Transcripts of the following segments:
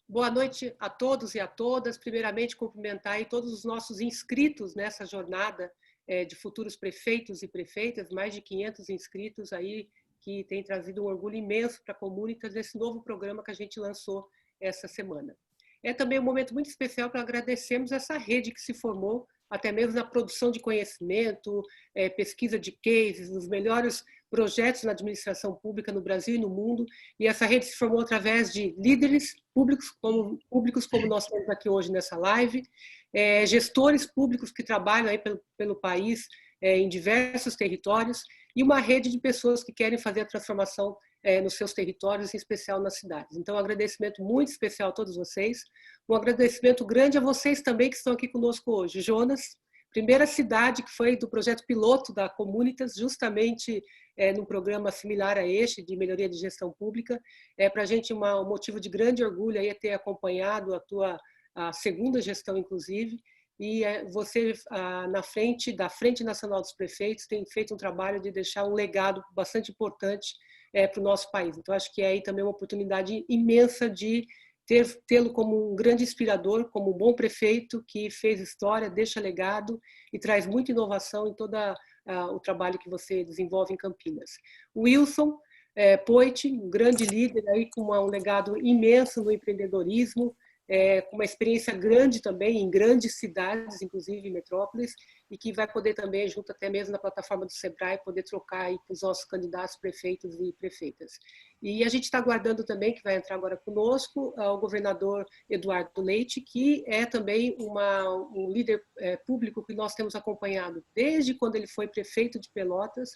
Boa noite a todos e a todas. Primeiramente, cumprimentar aí todos os nossos inscritos nessa jornada de futuros prefeitos e prefeitas, mais de 500 inscritos aí, que tem trazido um orgulho imenso para a Comunitas desse novo programa que a gente lançou essa semana. É também um momento muito especial para agradecermos essa rede que se formou, até mesmo na produção de conhecimento, pesquisa de cases, os melhores projetos na administração pública no Brasil e no mundo, e essa rede se formou através de líderes públicos como nós temos aqui hoje nessa live, gestores públicos que trabalham aí pelo país em diversos territórios, e uma rede de pessoas que querem fazer a transformação nos seus territórios, em especial nas cidades. Então, um agradecimento muito especial a todos vocês, um agradecimento grande a vocês também que estão aqui conosco hoje. Jonas, primeira cidade que foi do projeto piloto da Comunitas, justamente num programa similar a este, de melhoria de gestão pública. Para a gente um motivo de grande orgulho aí ter acompanhado a segunda gestão, inclusive, e você, na frente da Frente Nacional dos Prefeitos, tem feito um trabalho de deixar um legado bastante importante para o nosso país. Então, acho que é aí também uma oportunidade imensa de tê-lo como um grande inspirador, como um bom prefeito que fez história, deixa legado e traz muita inovação em todo o trabalho que você desenvolve em Campinas. O Wilson Poit, um grande líder aí com um legado imenso no empreendedorismo, com uma experiência grande também em grandes cidades, inclusive em metrópoles, e que vai poder também, junto até mesmo na plataforma do Sebrae, poder trocar aí com os nossos candidatos prefeitos e prefeitas. E a gente está aguardando também, que vai entrar agora conosco, o governador Eduardo Leite, que é também um líder público que nós temos acompanhado desde quando ele foi prefeito de Pelotas,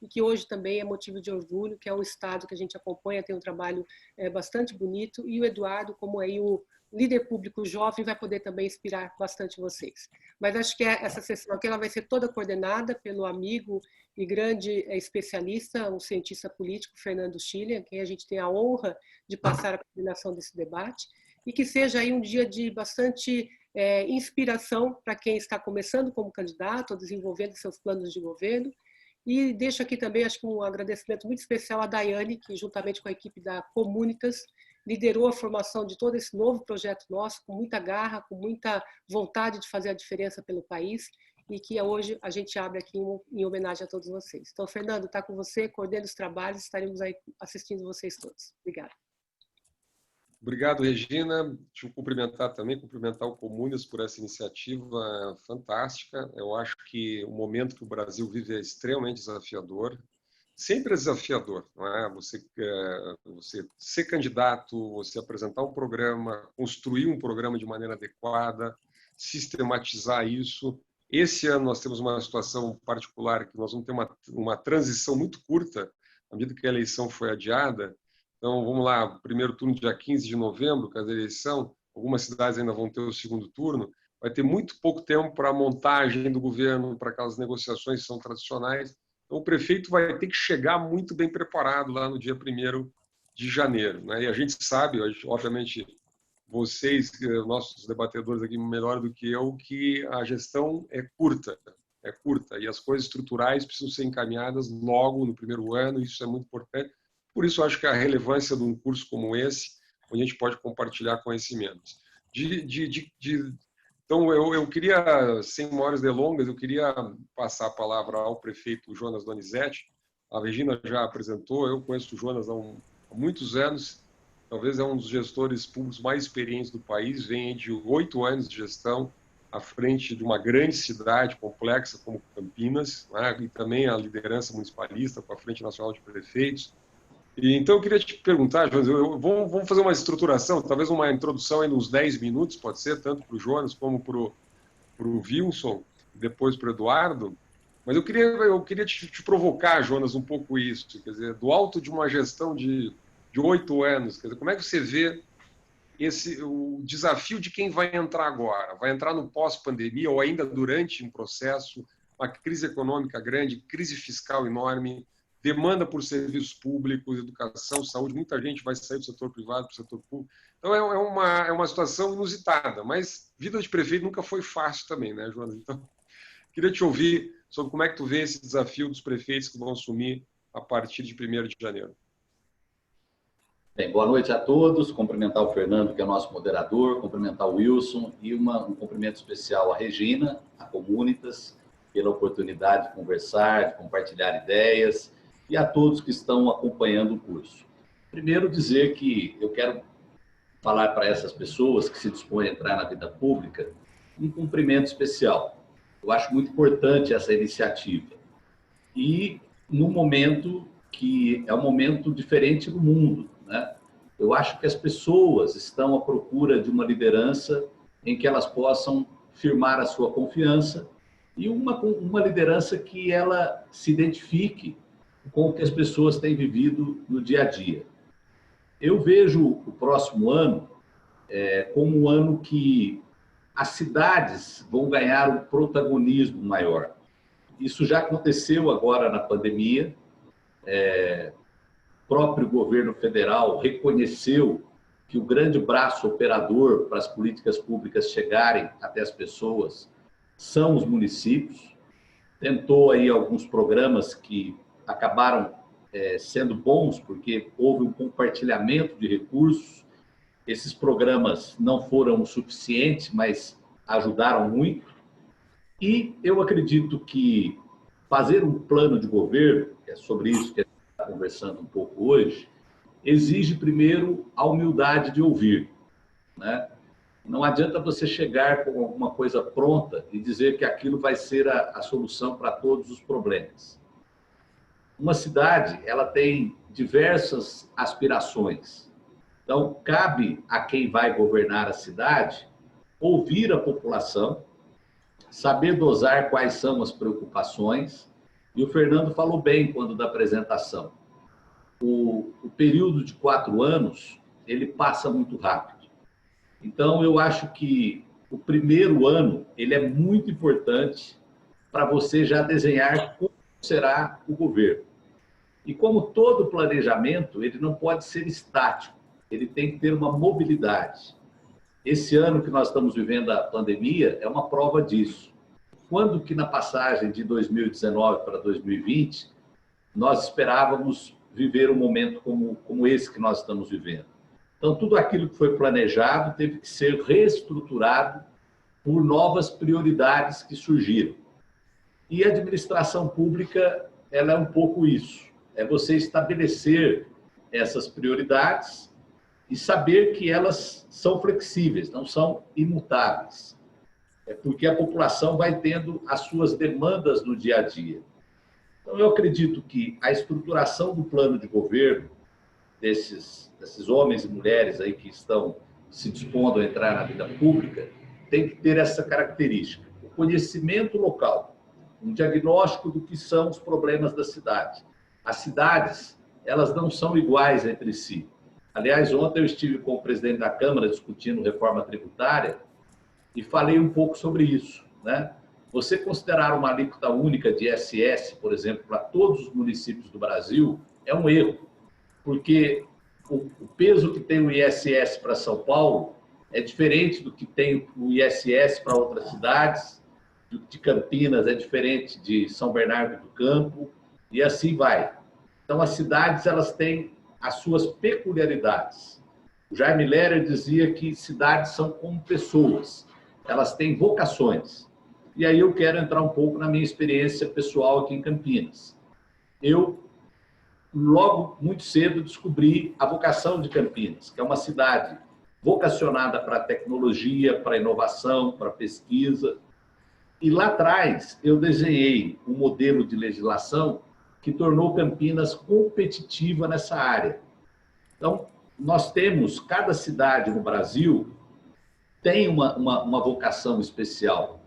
e que hoje também é motivo de orgulho, que é um estado que a gente acompanha, tem um trabalho bastante bonito, e o Eduardo, como aí o líder público jovem, vai poder também inspirar bastante vocês. Mas acho que essa sessão aqui ela vai ser toda coordenada pelo amigo e grande especialista, um cientista político, Fernando Schiller, a quem a gente tem a honra de passar a coordenação desse debate, e que seja aí um dia de bastante inspiração para quem está começando como candidato, ou desenvolvendo seus planos de governo. E deixo aqui também, acho que um agradecimento muito especial à Daiane, que juntamente com a equipe da Comunitas, liderou a formação de todo esse novo projeto nosso, com muita garra, com muita vontade de fazer a diferença pelo país, e que hoje a gente abre aqui em homenagem a todos vocês. Então, Fernando, está com você, coordena os trabalhos, estaremos aí assistindo vocês todos. Obrigada. Obrigado, Regina. Deixa eu cumprimentar o Comunas por essa iniciativa fantástica. Eu acho que o momento que o Brasil vive é extremamente desafiador. Sempre é desafiador, não é? Você ser candidato, você apresentar um programa, construir um programa de maneira adequada, sistematizar isso. Esse ano nós temos uma situação particular que nós vamos ter uma transição muito curta, à medida que a eleição foi adiada. Então, vamos lá, primeiro turno dia 15 de novembro, cada eleição, algumas cidades ainda vão ter o segundo turno, vai ter muito pouco tempo para a montagem do governo, para aquelas negociações que são tradicionais. Então, o prefeito vai ter que chegar muito bem preparado lá no dia 1º de janeiro, né? E a gente sabe, obviamente, vocês, nossos debatedores aqui, melhor do que eu, que a gestão é curta, e as coisas estruturais precisam ser encaminhadas logo no primeiro ano, isso é muito importante. Por isso, eu acho que a relevância de um curso como esse, onde a gente pode compartilhar conhecimentos. Então, eu queria, sem maiores delongas, eu queria passar a palavra ao prefeito Jonas Donizete. A Regina já apresentou, eu conheço o Jonas há muitos anos, talvez é um dos gestores públicos mais experientes do país, vem de 8 anos de gestão à frente de uma grande cidade complexa como Campinas, né? E também a liderança municipalista com a Frente Nacional de Prefeitos. E, então, eu queria te perguntar, Jonas, vamos fazer uma estruturação, talvez uma introdução aí nos 10 minutos, pode ser, tanto para o Jonas como para o Wilson, depois para o Eduardo. Mas eu queria te provocar, Jonas, um pouco isso, quer dizer, do alto de uma gestão de 8 anos, quer dizer, como é que você vê o desafio de quem vai entrar agora? Vai entrar no pós-pandemia ou ainda durante um processo, uma crise econômica grande, crise fiscal enorme, demanda por serviços públicos, educação, saúde, muita gente vai sair do setor privado para o setor público. Então, é uma situação inusitada, mas vida de prefeito nunca foi fácil também, né, Jonas? Então, queria te ouvir sobre como é que tu vê esse desafio dos prefeitos que vão assumir a partir de 1º de janeiro. Bem, boa noite a todos. Cumprimentar o Fernando, que é o nosso moderador, cumprimentar o Wilson e um cumprimento especial à Regina, à Comunitas, pela oportunidade de conversar, de compartilhar ideias, e a todos que estão acompanhando o curso. Primeiro, dizer que eu quero falar para essas pessoas que se dispõem a entrar na vida pública um cumprimento especial. Eu acho muito importante essa iniciativa. E num momento que é um momento diferente do mundo, né? Eu acho que as pessoas estão à procura de uma liderança em que elas possam firmar a sua confiança e uma liderança que ela se identifique com o que as pessoas têm vivido no dia a dia. Eu vejo o próximo ano como um ano que as cidades vão ganhar um protagonismo maior. Isso já aconteceu agora na pandemia. O próprio governo federal reconheceu que o grande braço operador para as políticas públicas chegarem até as pessoas são os municípios. Tentou aí alguns programas que acabaram sendo bons, porque houve um compartilhamento de recursos. Esses programas não foram o suficiente, mas ajudaram muito. E eu acredito que fazer um plano de governo, que é sobre isso que a gente está conversando um pouco hoje, exige primeiro a humildade de ouvir, né? Não adianta você chegar com alguma coisa pronta e dizer que aquilo vai ser a solução para todos os problemas. Uma cidade, ela tem diversas aspirações. Então, cabe a quem vai governar a cidade ouvir a população, saber dosar quais são as preocupações. E o Fernando falou bem quando da apresentação. O período de 4 anos, ele passa muito rápido. Então, eu acho que o primeiro ano, ele é muito importante para você já desenhar como será o governo. E como todo planejamento, ele não pode ser estático, ele tem que ter uma mobilidade. Esse ano que nós estamos vivendo a pandemia é uma prova disso. Quando que na passagem de 2019 para 2020, nós esperávamos viver um momento como esse que nós estamos vivendo? Então, tudo aquilo que foi planejado teve que ser reestruturado por novas prioridades que surgiram. E a administração pública, ela é um pouco isso. É você estabelecer essas prioridades e saber que elas são flexíveis, não são imutáveis. É porque a população vai tendo as suas demandas no dia a dia. Então, eu acredito que a estruturação do plano de governo desses homens e mulheres aí que estão se dispondo a entrar na vida pública tem que ter essa característica: o conhecimento local, um diagnóstico do que são os problemas da cidade. As cidades, elas não são iguais entre si. Aliás, ontem eu estive com o presidente da Câmara discutindo reforma tributária e falei um pouco sobre isso, né? Você considerar uma alíquota única de ISS, por exemplo, para todos os municípios do Brasil, é um erro, porque o peso que tem o ISS para São Paulo é diferente do que tem o ISS para outras cidades, de Campinas é diferente de São Bernardo do Campo, e assim vai. Então, as cidades, elas têm as suas peculiaridades. O Jaime Lerner dizia que cidades são como pessoas, elas têm vocações. E aí eu quero entrar um pouco na minha experiência pessoal aqui em Campinas. Eu, logo, muito cedo, descobri a vocação de Campinas, que é uma cidade vocacionada para a tecnologia, para a inovação, para a pesquisa. E lá atrás, eu desenhei um modelo de legislação que tornou Campinas competitiva nessa área. Então, nós temos, cada cidade no Brasil tem uma vocação especial.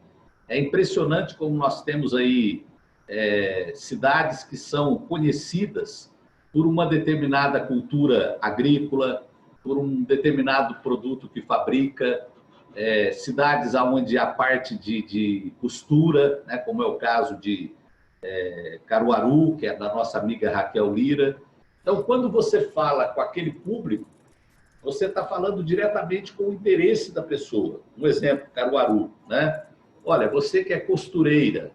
É impressionante como nós temos aí cidades que são conhecidas por uma determinada cultura agrícola, por um determinado produto que fabrica, cidades onde a parte de costura, né, como é o caso de Caruaru, que é da nossa amiga Raquel Lira. Então, quando você fala com aquele público, você está falando diretamente com o interesse da pessoa. Um exemplo, Caruaru, né? Olha, você que é costureira,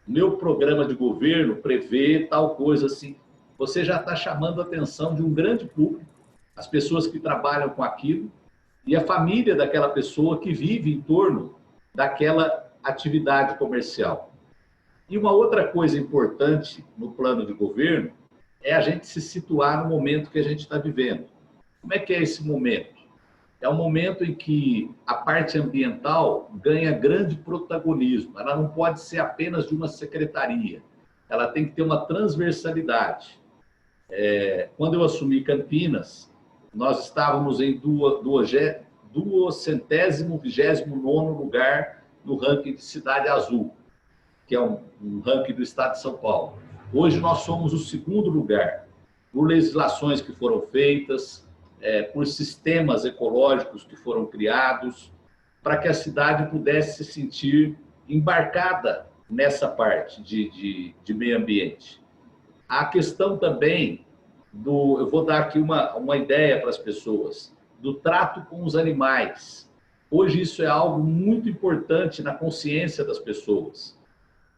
meu programa de governo prevê tal coisa assim. Você já está chamando a atenção de um grande público as pessoas que trabalham com aquilo e a família daquela pessoa que vive em torno daquela atividade comercial. E uma outra coisa importante no plano de governo é a gente se situar no momento que a gente está vivendo. Como é que é esse momento? É um momento em que a parte ambiental ganha grande protagonismo. Ela não pode ser apenas de uma secretaria. Ela tem que ter uma transversalidade. Quando eu assumi Campinas, nós estávamos em 229º lugar no ranking de Cidade Azul, que é um ranking do Estado de São Paulo. Hoje nós somos o 2º lugar, por legislações que foram feitas, por sistemas ecológicos que foram criados, para que a cidade pudesse se sentir embarcada nessa parte de meio ambiente. A questão também eu vou dar aqui uma ideia para as pessoas, do trato com os animais. Hoje isso é algo muito importante na consciência das pessoas.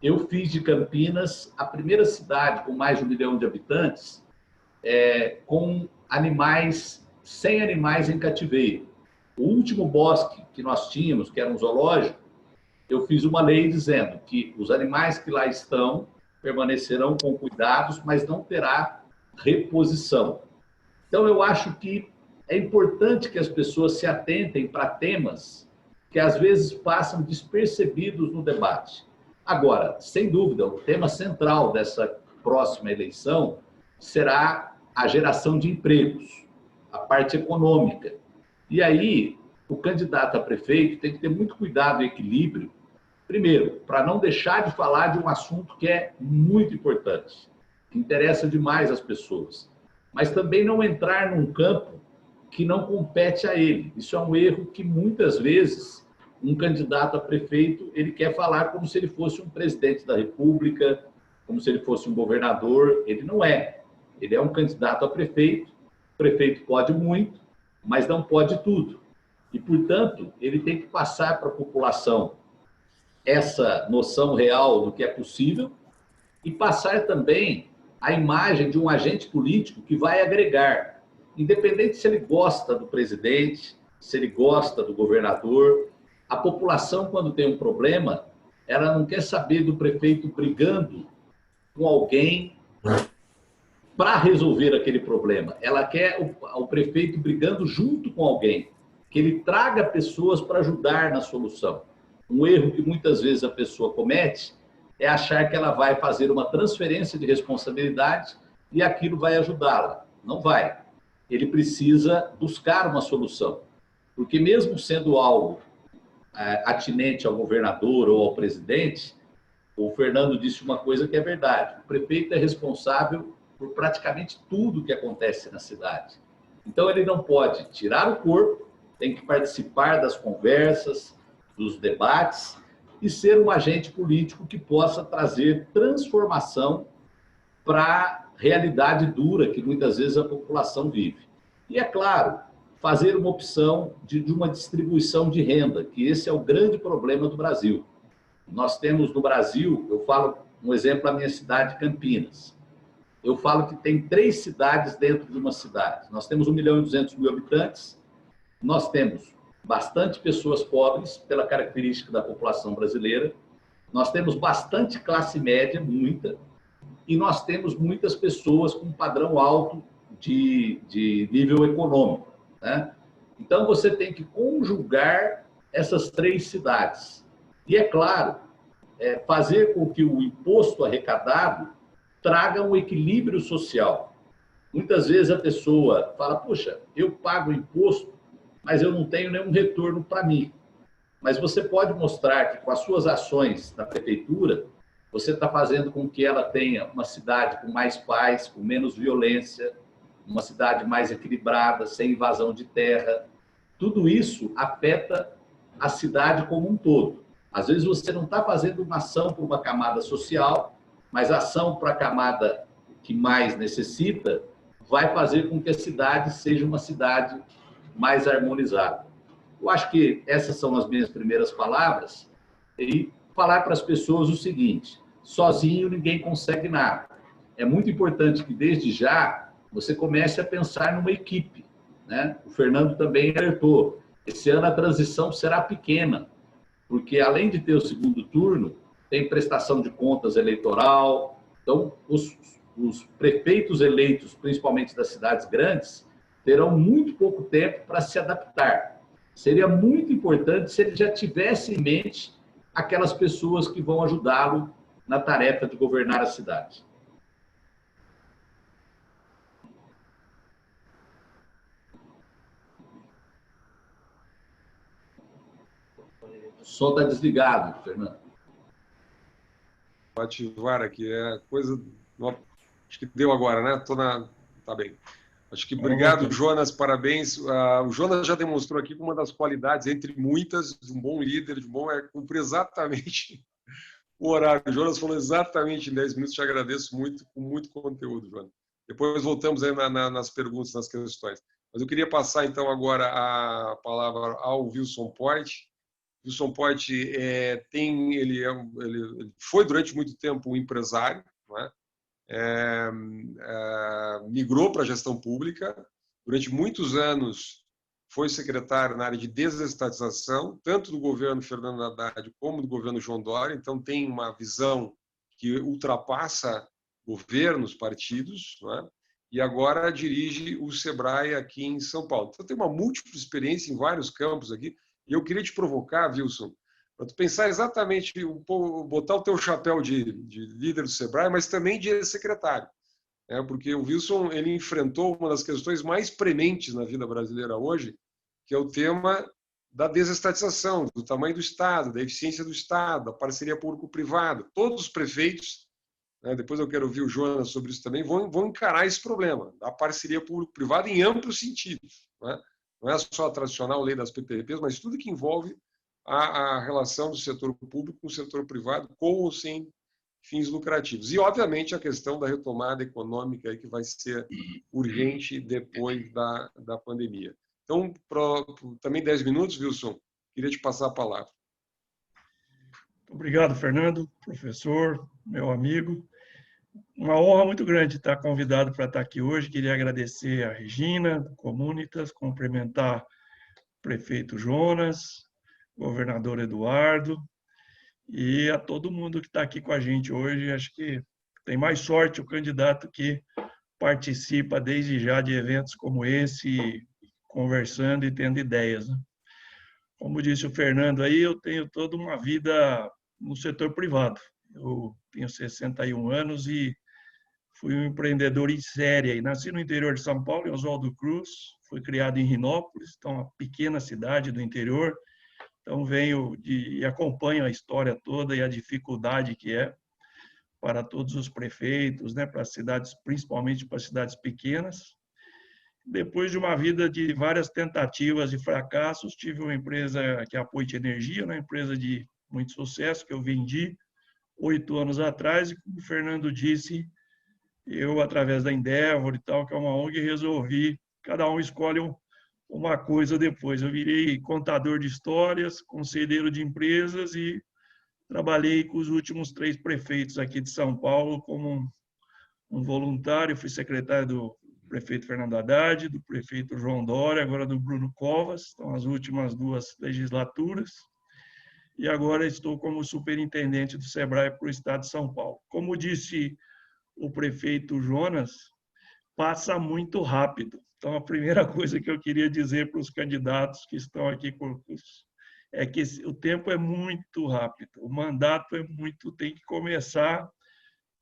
Eu fiz de Campinas a primeira cidade com mais de 1 milhão de habitantes, com animais, 100 animais em cativeiro. O último bosque que nós tínhamos, que era um zoológico, eu fiz uma lei dizendo que os animais que lá estão permanecerão com cuidados, mas não terá reposição. Então, eu acho que é importante que as pessoas se atentem para temas que, às vezes, passam despercebidos no debate. Agora, sem dúvida, o tema central dessa próxima eleição será a geração de empregos, a parte econômica. E aí, o candidato a prefeito tem que ter muito cuidado e equilíbrio, primeiro, para não deixar de falar de um assunto que é muito importante, que interessa demais às pessoas, mas também não entrar num campo que não compete a ele. Isso é um erro que, muitas vezes, um candidato a prefeito, ele quer falar como se ele fosse um presidente da República, como se ele fosse um governador. Ele não é. Ele é um candidato a prefeito. O prefeito pode muito, mas não pode tudo. E, portanto, ele tem que passar para a população essa noção real do que é possível e passar também a imagem de um agente político que vai agregar, independente se ele gosta do presidente, se ele gosta do governador. A população, quando tem um problema, ela não quer saber do prefeito brigando com alguém para resolver aquele problema. Ela quer o prefeito brigando junto com alguém, que ele traga pessoas para ajudar na solução. Um erro que muitas vezes a pessoa comete é achar que ela vai fazer uma transferência de responsabilidade e aquilo vai ajudá-la. Não vai. Ele precisa buscar uma solução. Porque mesmo sendo algo atinente ao governador ou ao presidente, o Fernando disse uma coisa que é verdade. O prefeito é responsável por praticamente tudo que acontece na cidade. Então, ele não pode tirar o corpo, tem que participar das conversas, dos debates e ser um agente político que possa trazer transformação para a realidade dura que muitas vezes a população vive. E, é claro, fazer uma opção de uma distribuição de renda, que esse é o grande problema do Brasil. Nós temos no Brasil, eu falo um exemplo, a minha cidade, Campinas. Eu falo que tem 3 cidades dentro de uma cidade. Nós temos 1.200.000 habitantes, nós temos bastante pessoas pobres, pela característica da população brasileira, nós temos bastante classe média, muita, e nós temos muitas pessoas com padrão alto de nível econômico, né? Então, você tem que conjugar essas 3 cidades. E, é claro, fazer com que o imposto arrecadado traga um equilíbrio social. Muitas vezes a pessoa fala, poxa, eu pago imposto, mas eu não tenho nenhum retorno para mim. Mas você pode mostrar que com as suas ações na prefeitura, você está fazendo com que ela tenha uma cidade com mais paz, com menos violência, uma cidade mais equilibrada, sem invasão de terra. Tudo isso afeta a cidade como um todo. Às vezes você não está fazendo uma ação para uma camada social, mas a ação para a camada que mais necessita vai fazer com que a cidade seja uma cidade mais harmonizada. Eu acho que essas são as minhas primeiras palavras e falar para as pessoas o seguinte, sozinho ninguém consegue nada. É muito importante que desde já você comece a pensar numa equipe. né? O Fernando também alertou. Esse ano a transição será pequena, porque além de ter o segundo turno, tem prestação de contas eleitoral. Então, os prefeitos eleitos, principalmente das cidades grandes, terão muito pouco tempo para se adaptar. Seria muito importante se ele já tivesse em mente aquelas pessoas que vão ajudá-lo na tarefa de governar a cidade. O som está desligado, Fernando. Vou ativar aqui, é coisa... Acho que deu agora, né? Tá bem. Acho que obrigado, Jonas, parabéns. O Jonas já demonstrou aqui que uma das qualidades, entre muitas, de um bom líder, de um bom, é cumprir exatamente o horário. O Jonas falou exatamente em 10 minutos, te agradeço muito, com muito conteúdo, Jonas. Depois voltamos aí nas perguntas, nas questões. Mas eu queria passar, então, agora a palavra ao Wilson Poit. Wilson Poit ele foi, durante muito tempo, um empresário, não é? Migrou para a gestão pública, durante muitos anos foi secretário na área de desestatização, tanto do governo Fernando Haddad como do governo João Dória, então tem uma visão que ultrapassa governos, partidos, não é? E agora dirige o Sebrae aqui em São Paulo. Então tem uma múltipla experiência em vários campos aqui, e eu queria te provocar, Wilson, para tu pensar exatamente, botar o teu chapéu de líder do Sebrae, mas também de secretário. Porque o Wilson ele enfrentou uma das questões mais prementes na vida brasileira hoje, que é o tema da desestatização, do tamanho do Estado, da eficiência do Estado, da parceria público-privada. Todos os prefeitos, depois eu quero ouvir o Jonas sobre isso também, vão encarar esse problema da parceria público-privada em amplos sentidos. Não é só a tradicional lei das PPPs, mas tudo que envolve a relação do setor público com o setor privado, com ou sem fins lucrativos. E, obviamente, a questão da retomada econômica aí, que vai ser urgente depois da pandemia. Então, também 10 minutos, Wilson, queria te passar a palavra. Obrigado, Fernando, professor, meu amigo. Uma honra muito grande estar convidado para estar aqui hoje. Queria agradecer a Regina, do Comunitas, cumprimentar o prefeito Jonas, governador Eduardo, e a todo mundo que está aqui com a gente hoje. Acho que tem mais sorte o candidato que participa desde já de eventos como esse, conversando e tendo ideias, né? Como disse o Fernando aí, eu tenho toda uma vida no setor privado. Eu tenho 61 anos e fui um empreendedor em série. Nasci no interior de São Paulo, em Oswaldo Cruz, fui criado em Rinópolis, então uma pequena cidade do interior. Então venho e acompanho a história toda e a dificuldade que é para todos os prefeitos, né, para as cidades, principalmente para as cidades pequenas. Depois de uma vida de várias tentativas e fracassos, tive uma empresa que é a Poit Energia, uma empresa de muito sucesso que eu vendi 8 anos atrás, e como o Fernando disse, eu, através da Endeavor e tal, que é uma ONG, resolvi, cada um escolhe uma coisa depois. Eu virei contador de histórias, conselheiro de empresas e trabalhei com os últimos 3 prefeitos aqui de São Paulo como um voluntário. Fui secretário do prefeito Fernando Haddad, do prefeito João Dória, agora do Bruno Covas, então as últimas 2 legislaturas. E agora estou como superintendente do Sebrae para o estado de São Paulo. Como disse o prefeito Jonas, passa muito rápido. Então, a primeira coisa que eu queria dizer para os candidatos que estão aqui é que o tempo é muito rápido, o mandato tem que começar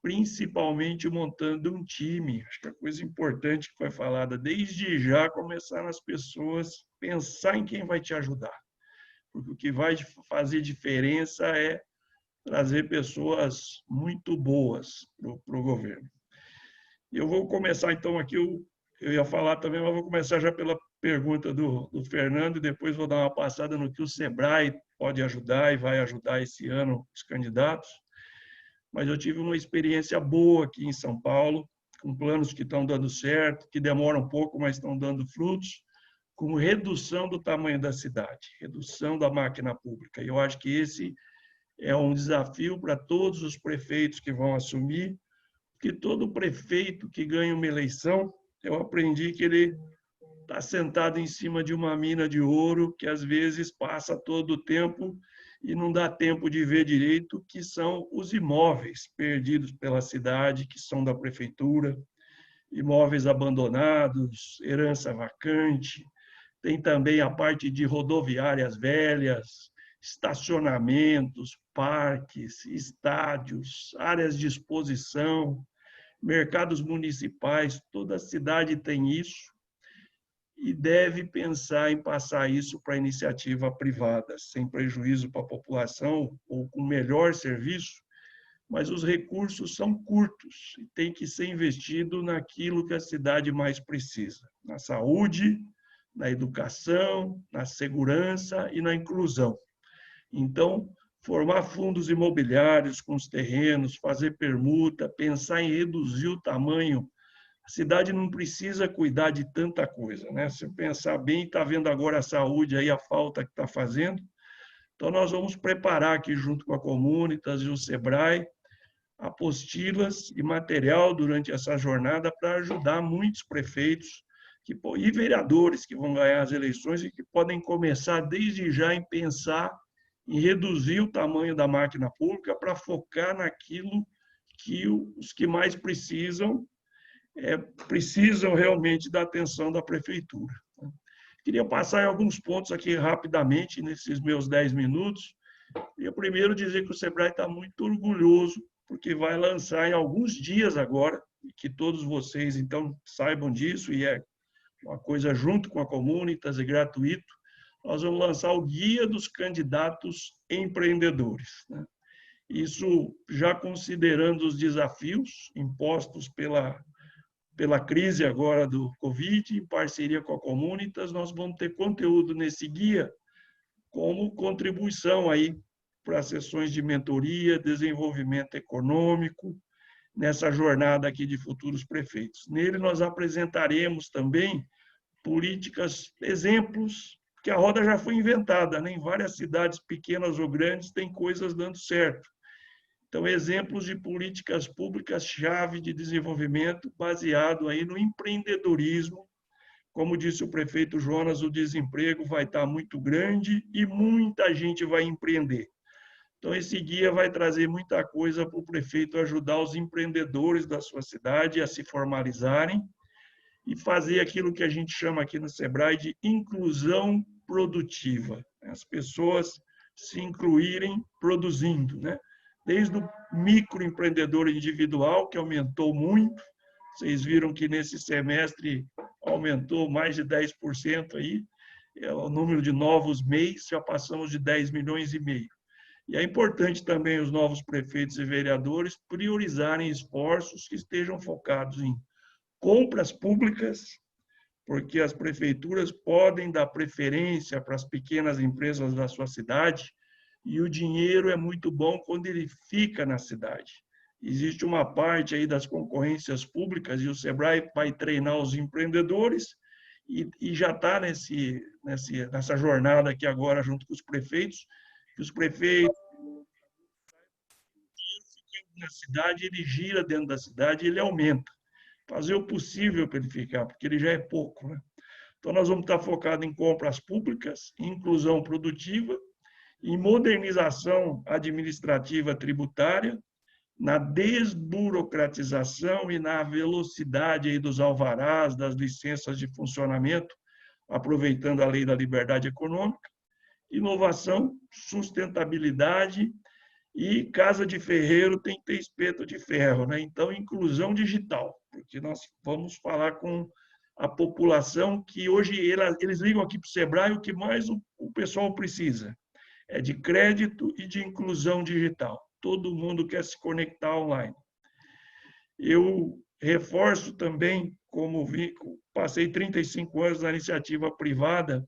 principalmente montando um time. Acho que a coisa importante que foi falada desde já, começar nas pessoas, pensar em quem vai te ajudar. Porque o que vai fazer diferença é trazer pessoas muito boas para o governo. Eu vou começar, então, aqui, eu ia falar também, mas vou começar já pela pergunta do Fernando, e depois vou dar uma passada no que o Sebrae pode ajudar e vai ajudar esse ano os candidatos. Mas eu tive uma experiência boa aqui em São Paulo, com planos que estão dando certo, que demoram um pouco, mas estão dando frutos, com redução do tamanho da cidade, redução da máquina pública. E eu acho que esse é um desafio para todos os prefeitos que vão assumir, porque todo prefeito que ganha uma eleição, eu aprendi que ele está sentado em cima de uma mina de ouro que às vezes passa todo o tempo e não dá tempo de ver direito, que são os imóveis perdidos pela cidade, que são da prefeitura, imóveis abandonados, herança vacante. Tem também a parte de rodoviárias velhas, estacionamentos, parques, estádios, áreas de exposição, mercados municipais, toda a cidade tem isso e deve pensar em passar isso para a iniciativa privada, sem prejuízo para a população ou com melhor serviço, mas os recursos são curtos e tem que ser investido naquilo que a cidade mais precisa, na saúde, na educação, na segurança e na inclusão. Então, formar fundos imobiliários com os terrenos, fazer permuta, pensar em reduzir o tamanho. A cidade não precisa cuidar de tanta coisa, né? Se pensar bem, está vendo agora a saúde aí, a falta que está fazendo. Então, nós vamos preparar aqui, junto com a Comunitas e o SEBRAE, apostilas e material durante essa jornada para ajudar muitos prefeitos e vereadores que vão ganhar as eleições e que podem começar desde já em pensar em reduzir o tamanho da máquina pública para focar naquilo que os que mais precisam realmente da atenção da prefeitura. Queria passar em alguns pontos aqui rapidamente, nesses meus 10 minutos. Queria primeiro dizer que o SEBRAE está muito orgulhoso, porque vai lançar em alguns dias agora, e que todos vocês, então, saibam disso, e é uma coisa junto com a Comunitas e gratuito, nós vamos lançar o Guia dos Candidatos Empreendedores, né? Isso já considerando os desafios impostos pela crise agora do Covid, em parceria com a Comunitas, nós vamos ter conteúdo nesse guia como contribuição aí para sessões de mentoria, desenvolvimento econômico, nessa jornada aqui de futuros prefeitos. Nele nós apresentaremos também políticas, exemplos, que a roda já foi inventada, né? Em várias cidades pequenas ou grandes tem coisas dando certo. Então, exemplos de políticas públicas-chave de desenvolvimento baseado aí no empreendedorismo. Como disse o prefeito Jonas, o desemprego vai estar muito grande e muita gente vai empreender. Então, esse guia vai trazer muita coisa para o prefeito ajudar os empreendedores da sua cidade a se formalizarem e fazer aquilo que a gente chama aqui no SEBRAE de inclusão produtiva. As pessoas se incluírem produzindo, né? Desde o microempreendedor individual, que aumentou muito. Vocês viram que nesse semestre aumentou mais de 10% aí, o número de novos MEIs, já passamos de 10 milhões e meio. E é importante também os novos prefeitos e vereadores priorizarem esforços que estejam focados em compras públicas, porque as prefeituras podem dar preferência para as pequenas empresas da sua cidade, e o dinheiro é muito bom quando ele fica na cidade. Existe uma parte aí das concorrências públicas, e o SEBRAE vai treinar os empreendedores, e já está nessa jornada aqui agora, junto com os prefeitos, que os prefeitos na cidade, ele gira dentro da cidade, ele aumenta. Fazer o possível para ele ficar, porque ele já é pouco, né? Então, nós vamos estar focados em compras públicas, em inclusão produtiva, em modernização administrativa tributária, na desburocratização e na velocidade aí dos alvarás, das licenças de funcionamento, aproveitando a lei da liberdade econômica, inovação, sustentabilidade e casa de ferreiro tem que ter espeto de ferro, né? Então, inclusão digital, porque nós vamos falar com a população que hoje eles ligam aqui para o SEBRAE, o que mais o pessoal precisa é de crédito e de inclusão digital. Todo mundo quer se conectar online. Eu reforço também, como passei 35 anos na iniciativa privada,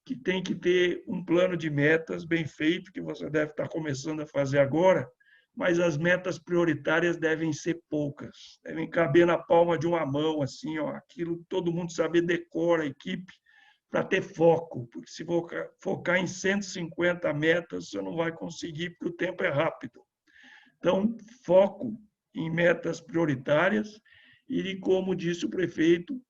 que tem que ter um plano de metas bem feito, que você deve estar começando a fazer agora, mas as metas prioritárias devem ser poucas, devem caber na palma de uma mão, assim, ó, aquilo que todo mundo saber, decora a equipe, para ter foco, porque se focar em 150 metas, você não vai conseguir, porque o tempo é rápido. Então, foco em metas prioritárias e, como disse o prefeito,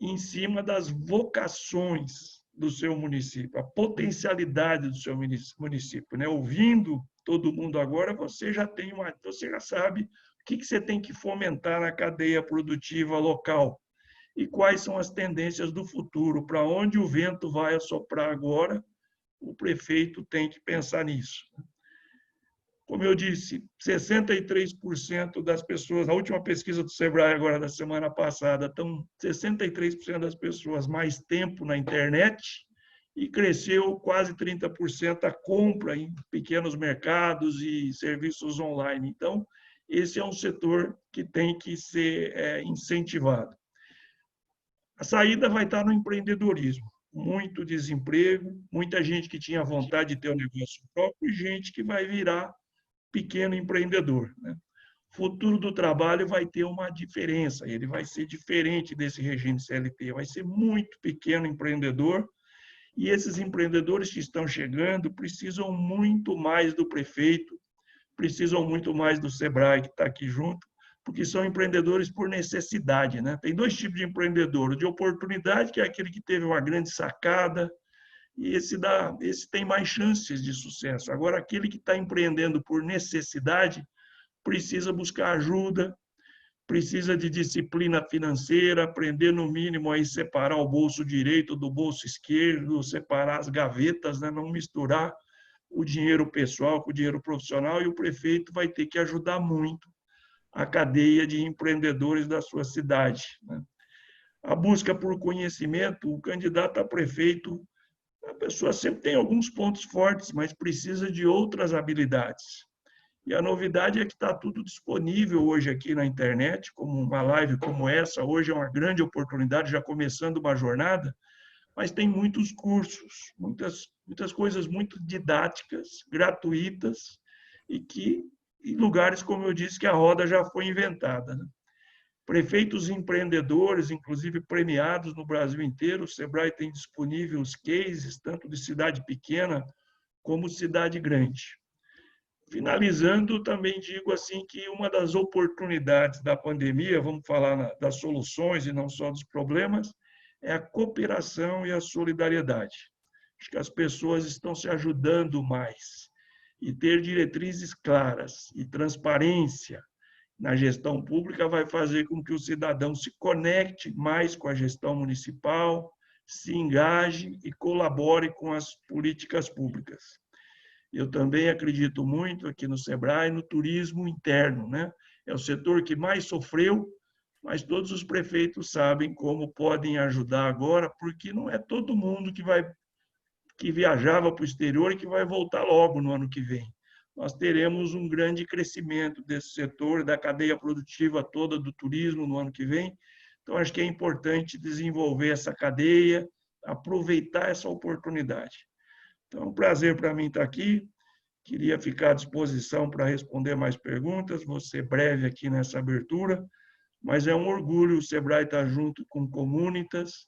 em cima das vocações do seu município, a potencialidade do seu município, né? Ouvindo todo mundo agora, você já sabe o que você tem que fomentar na cadeia produtiva local e quais são as tendências do futuro, para onde o vento vai assoprar agora, o prefeito tem que pensar nisso. Como eu disse, 63% das pessoas, na última pesquisa do Sebrae agora da semana passada, estão 63% das pessoas mais tempo na internet e cresceu quase 30% a compra em pequenos mercados e serviços online. Então, esse é um setor que tem que ser incentivado. A saída vai estar no empreendedorismo. Muito desemprego, muita gente que tinha vontade de ter um negócio próprio e gente que vai virar pequeno empreendedor, né? O futuro do trabalho vai ter uma diferença, ele vai ser diferente desse regime CLT, vai ser muito pequeno empreendedor, e esses empreendedores que estão chegando precisam muito mais do prefeito, precisam muito mais do Sebrae, que está aqui junto, porque são empreendedores por necessidade, né? Tem dois tipos de empreendedor, o de oportunidade, que é aquele que teve uma grande sacada, e esse tem mais chances de sucesso. Agora, aquele que está empreendendo por necessidade precisa buscar ajuda, precisa de disciplina financeira, aprender, no mínimo, a separar o bolso direito do bolso esquerdo, separar as gavetas, né? Não misturar o dinheiro pessoal com o dinheiro profissional, e o prefeito vai ter que ajudar muito a cadeia de empreendedores da sua cidade, né? A busca por conhecimento, o candidato a prefeito, a pessoa sempre tem alguns pontos fortes, mas precisa de outras habilidades. E a novidade é que está tudo disponível hoje aqui na internet, como uma live como essa. Hoje é uma grande oportunidade, já começando uma jornada, mas tem muitos cursos, muitas coisas muito didáticas, gratuitas, e em lugares, como eu disse, que a roda já foi inventada, né? Prefeitos empreendedores, inclusive premiados no Brasil inteiro, o Sebrae tem disponível os cases, tanto de cidade pequena como cidade grande. Finalizando, também digo assim que uma das oportunidades da pandemia, vamos falar das soluções e não só dos problemas, é a cooperação e a solidariedade. Acho que as pessoas estão se ajudando mais, e ter diretrizes claras e transparência na gestão pública vai fazer com que o cidadão se conecte mais com a gestão municipal, se engaje e colabore com as políticas públicas. Eu também acredito muito aqui no Sebrae no turismo interno, né? É o setor que mais sofreu, mas todos os prefeitos sabem como podem ajudar agora, porque não é todo mundo que viajava para o exterior e que vai voltar logo no ano que vem. Nós teremos um grande crescimento desse setor, da cadeia produtiva toda do turismo no ano que vem. Então, acho que é importante desenvolver essa cadeia, aproveitar essa oportunidade. Então, é um prazer para mim estar aqui. Queria ficar à disposição para responder mais perguntas, vou ser breve aqui nessa abertura, mas é um orgulho o Sebrae estar junto com Comunitas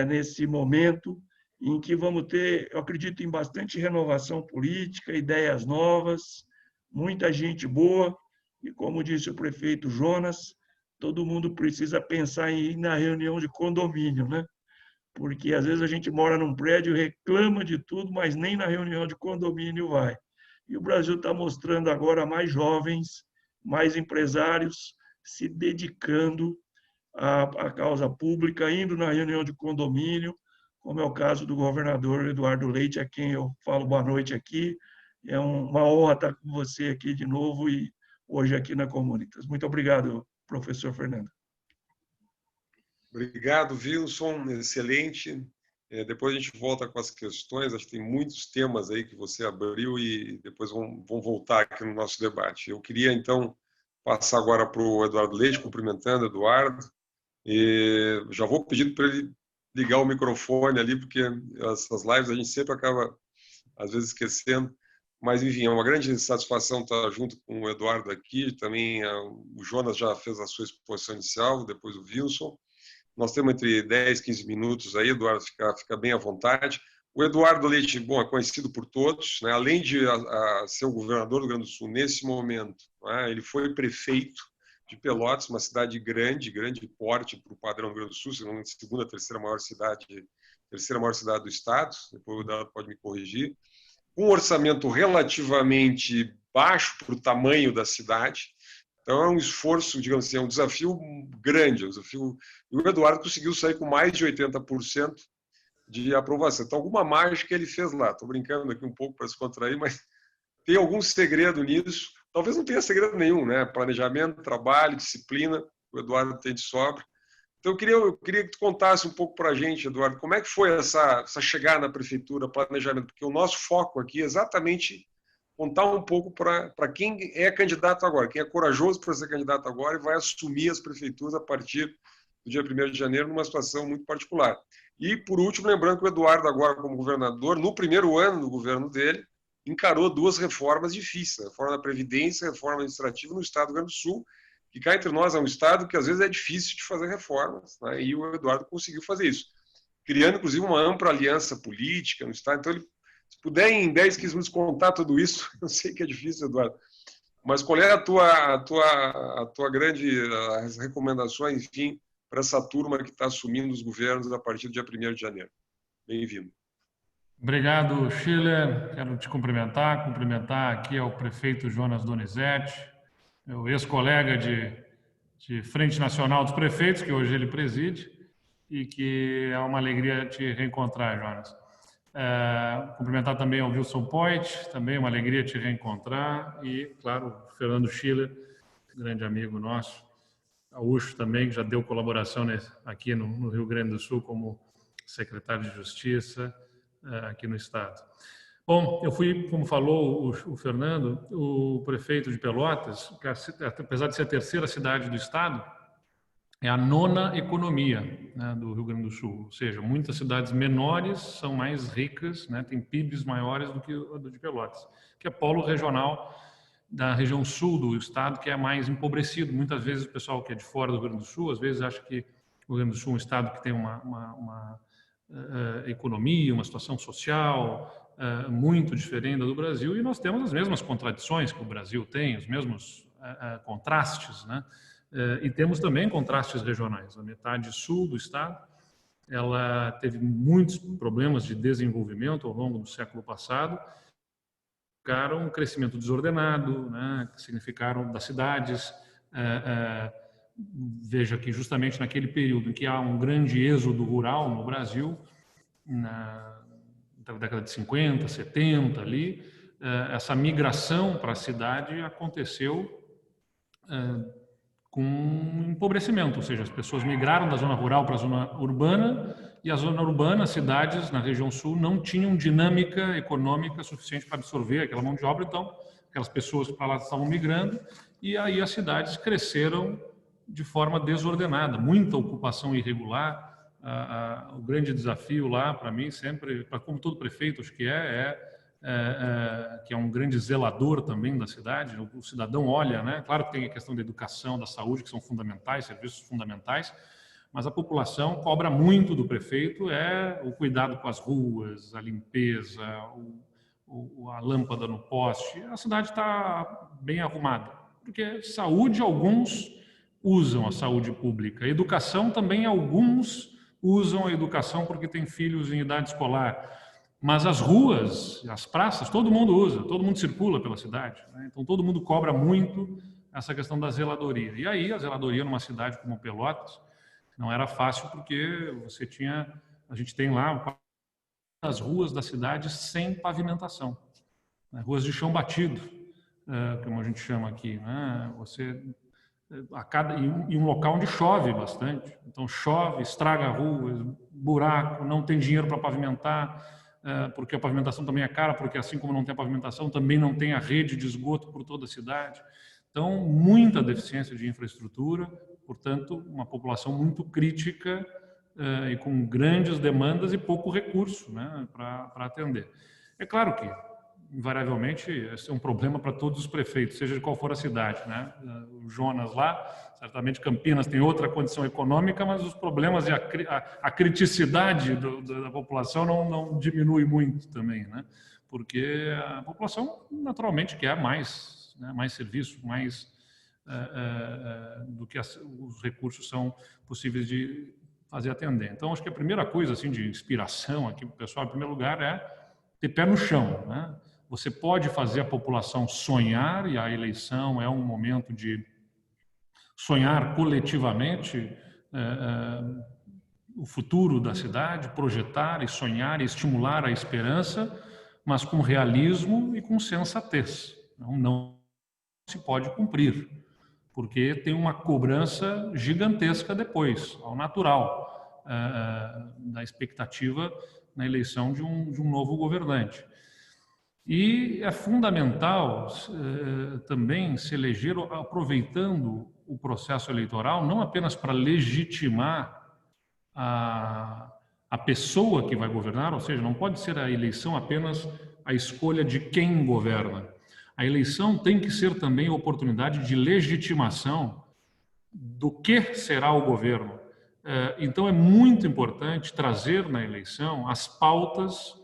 nesse momento em que vamos ter, eu acredito, em bastante renovação política, ideias novas, muita gente boa, e como disse o prefeito Jonas, todo mundo precisa pensar em ir na reunião de condomínio, né? Porque às vezes a gente mora num prédio, reclama de tudo, mas nem na reunião de condomínio vai. E o Brasil está mostrando agora mais jovens, mais empresários se dedicando à causa pública, indo na reunião de condomínio, como é o caso do governador Eduardo Leite, a quem eu falo boa noite aqui. É uma honra estar com você aqui de novo e hoje aqui na Comunitas. Muito obrigado, professor Fernando. Obrigado, Wilson. Excelente. Depois a gente volta com as questões. Acho que tem muitos temas aí que você abriu e depois vão voltar aqui no nosso debate. Eu queria, então, passar agora para o Eduardo Leite, cumprimentando o Eduardo. E já vou pedir para ele ligar o microfone ali, porque essas lives a gente sempre acaba, às vezes, esquecendo. Mas, enfim, é uma grande satisfação estar junto com o Eduardo aqui. Também o Jonas já fez a sua exposição inicial, depois o Wilson. Nós temos entre 10 e 15 minutos aí, Eduardo, fica bem à vontade. O Eduardo Leite, bom, é conhecido por todos, né? Além de ser o governador do Rio Grande do Sul nesse momento, né? Ele foi prefeito de Pelotas, uma cidade grande porte para o padrão do Rio Grande do Sul, se não a segunda, terceira maior cidade do estado, depois o Eduardo pode me corrigir, com um orçamento relativamente baixo para o tamanho da cidade. Então é um esforço, digamos assim, é um desafio grande, e o Eduardo conseguiu sair com mais de 80% de aprovação. Então alguma mágica ele fez lá. Estou brincando aqui um pouco para se contrair, mas tem algum segredo nisso. Talvez não tenha segredo nenhum, né? Planejamento, trabalho, disciplina, o Eduardo tem de sobra. Então eu queria que tu contasse um pouco para a gente, Eduardo, como é que foi essa chegada na prefeitura, planejamento, porque o nosso foco aqui é exatamente contar um pouco para quem é candidato agora, quem é corajoso para ser candidato agora e vai assumir as prefeituras a partir do dia 1º de janeiro, numa situação muito particular. E, por último, lembrando que o Eduardo, agora como governador, no primeiro ano do governo dele, encarou 2 reformas difíceis, a reforma da Previdência e a reforma administrativa no estado do Rio Grande do Sul, que cá entre nós é um estado que às vezes é difícil de fazer reformas, né? E o Eduardo conseguiu fazer isso, criando inclusive uma ampla aliança política no estado. Então, se puder em 10, 15 minutos contar tudo isso, eu sei que é difícil, Eduardo, mas qual é a tua grande, as recomendações, enfim, para essa turma que está assumindo os governos a partir do dia 1º de janeiro? Bem-vindo. Obrigado, Schiller. Quero te cumprimentar aqui ao prefeito Jonas Donizete, meu ex-colega de Frente Nacional dos Prefeitos, que hoje ele preside, e que é uma alegria te reencontrar, Jonas. Cumprimentar também ao Wilson Poit, também uma alegria te reencontrar, e, claro, o Fernando Schiller, grande amigo nosso, gaúcho também, que já deu colaboração aqui no Rio Grande do Sul como secretário de Justiça aqui no estado. Bom, eu fui, como falou o Fernando, o prefeito de Pelotas, que apesar de ser a terceira cidade do estado, é a 9ª economia, né, do Rio Grande do Sul. Ou seja, muitas cidades menores são mais ricas, né, tem PIBs maiores do que a de Pelotas, que é polo regional da região sul do estado, que é mais empobrecido. Muitas vezes o pessoal que é de fora do Rio Grande do Sul, às vezes acha que o Rio Grande do Sul é um estado que tem uma economia, uma situação social muito diferente da do Brasil, e nós temos as mesmas contradições que o Brasil tem, os mesmos contrastes, né? E temos também contrastes regionais. A metade sul do estado, ela teve muitos problemas de desenvolvimento ao longo do século passado, significaram um crescimento desordenado, né? Que significaram das cidades. Veja que justamente naquele período em que há um grande êxodo rural no Brasil, na década de 50, 70 ali, essa migração para a cidade aconteceu com um empobrecimento, ou seja, as pessoas migraram da zona rural para a zona urbana, e a zona urbana, as cidades na região sul não tinham dinâmica econômica suficiente para absorver aquela mão de obra, então aquelas pessoas para lá estavam migrando, e aí as cidades cresceram de forma desordenada, muita ocupação irregular. O grande desafio lá, para mim, sempre, como todo prefeito, acho que que é um grande zelador também da cidade, o cidadão olha, né? Claro que tem a questão da educação, da saúde, que são fundamentais, serviços fundamentais, mas a população cobra muito do prefeito, o cuidado com as ruas, a limpeza, a lâmpada no poste. A cidade está bem arrumada, porque saúde, alguns usam a saúde pública. Educação também, alguns usam a educação porque têm filhos em idade escolar. Mas as ruas, as praças, todo mundo usa, todo mundo circula pela cidade, né? Então todo mundo cobra muito essa questão da zeladoria. E aí a zeladoria numa cidade como Pelotas não era fácil, porque a gente tem lá as ruas da cidade sem pavimentação, né? Ruas de chão batido, como a gente chama aqui, né? E um local onde chove bastante. Então chove, estraga ruas, buraco, não tem dinheiro para pavimentar, porque a pavimentação também é cara, porque assim como não tem a pavimentação, também não tem a rede de esgoto por toda a cidade. Então, muita deficiência de infraestrutura, portanto, uma população muito crítica e com grandes demandas e pouco recurso, né, para atender. É claro que, invariavelmente, esse é um problema para todos os prefeitos, seja de qual for a cidade, né? O Jonas lá, certamente Campinas tem outra condição econômica, mas os problemas e a criticidade da população não diminui muito também, né? Porque a população naturalmente quer mais, né? Mais serviço, mais do que os recursos são possíveis de fazer atender. Então, acho que a primeira coisa assim, de inspiração aqui para o pessoal, em primeiro lugar, é ter pé no chão, né? Você pode fazer a população sonhar, e a eleição é um momento de sonhar coletivamente o futuro da cidade, projetar e sonhar e estimular a esperança, mas com realismo e com sensatez. Não se pode cumprir, porque tem uma cobrança gigantesca depois, ao natural, da expectativa na eleição de um novo governante. E é fundamental também se eleger aproveitando o processo eleitoral, não apenas para legitimar a pessoa que vai governar, ou seja, não pode ser a eleição apenas a escolha de quem governa. A eleição tem que ser também a oportunidade de legitimação do que será o governo. Então, é muito importante trazer na eleição as pautas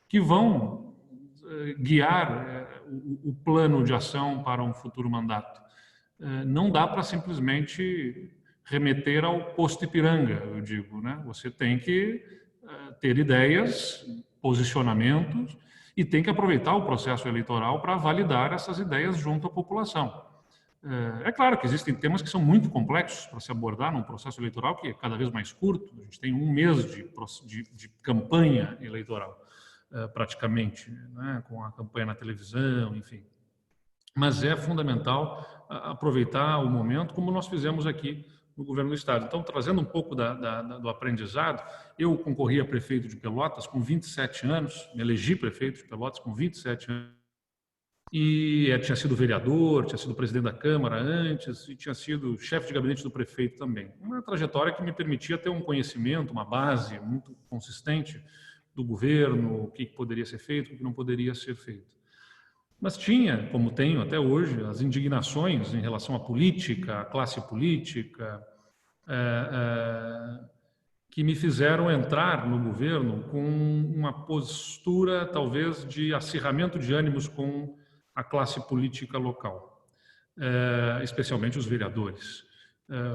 que vão guiar o plano de ação para um futuro mandato. Não dá para simplesmente remeter ao posto Ipiranga, eu digo, né? Você tem que ter ideias, posicionamentos e tem que aproveitar o processo eleitoral para validar essas ideias junto à população. É claro que existem temas que são muito complexos para se abordar num processo eleitoral que é cada vez mais curto. A gente tem um mês de campanha eleitoral, praticamente, né? Com a campanha na televisão, enfim. Mas é fundamental aproveitar o momento, como nós fizemos aqui no governo do Estado. Então, trazendo um pouco do aprendizado, eu concorri a prefeito de Pelotas com 27 anos, me elegi prefeito de Pelotas com 27 anos, e tinha sido vereador, tinha sido presidente da Câmara antes, e tinha sido chefe de gabinete do prefeito também. Uma trajetória que me permitia ter um conhecimento, uma base muito consistente do governo, o que poderia ser feito, o que não poderia ser feito. Mas tinha, como tenho até hoje, as indignações em relação à política, à classe política, que me fizeram entrar no governo com uma postura, talvez, de acirramento de ânimos com a classe política local, especialmente os vereadores,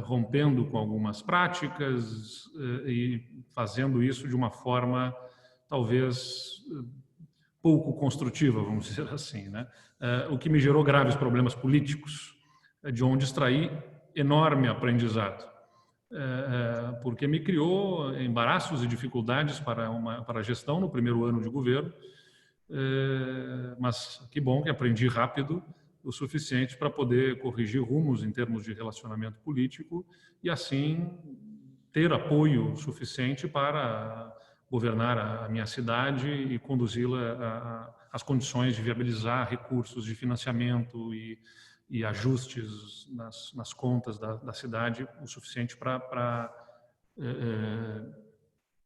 rompendo com algumas práticas e fazendo isso de uma forma, talvez, pouco construtiva, vamos dizer assim, né? O que me gerou graves problemas políticos, de onde extraí enorme aprendizado, porque me criou embaraços e dificuldades para a gestão no primeiro ano de governo, mas que bom que aprendi rápido o suficiente para poder corrigir rumos em termos de relacionamento político e assim ter apoio suficiente para governar a minha cidade e conduzi-la às condições de viabilizar recursos de financiamento e ajustes nas contas da cidade o suficiente para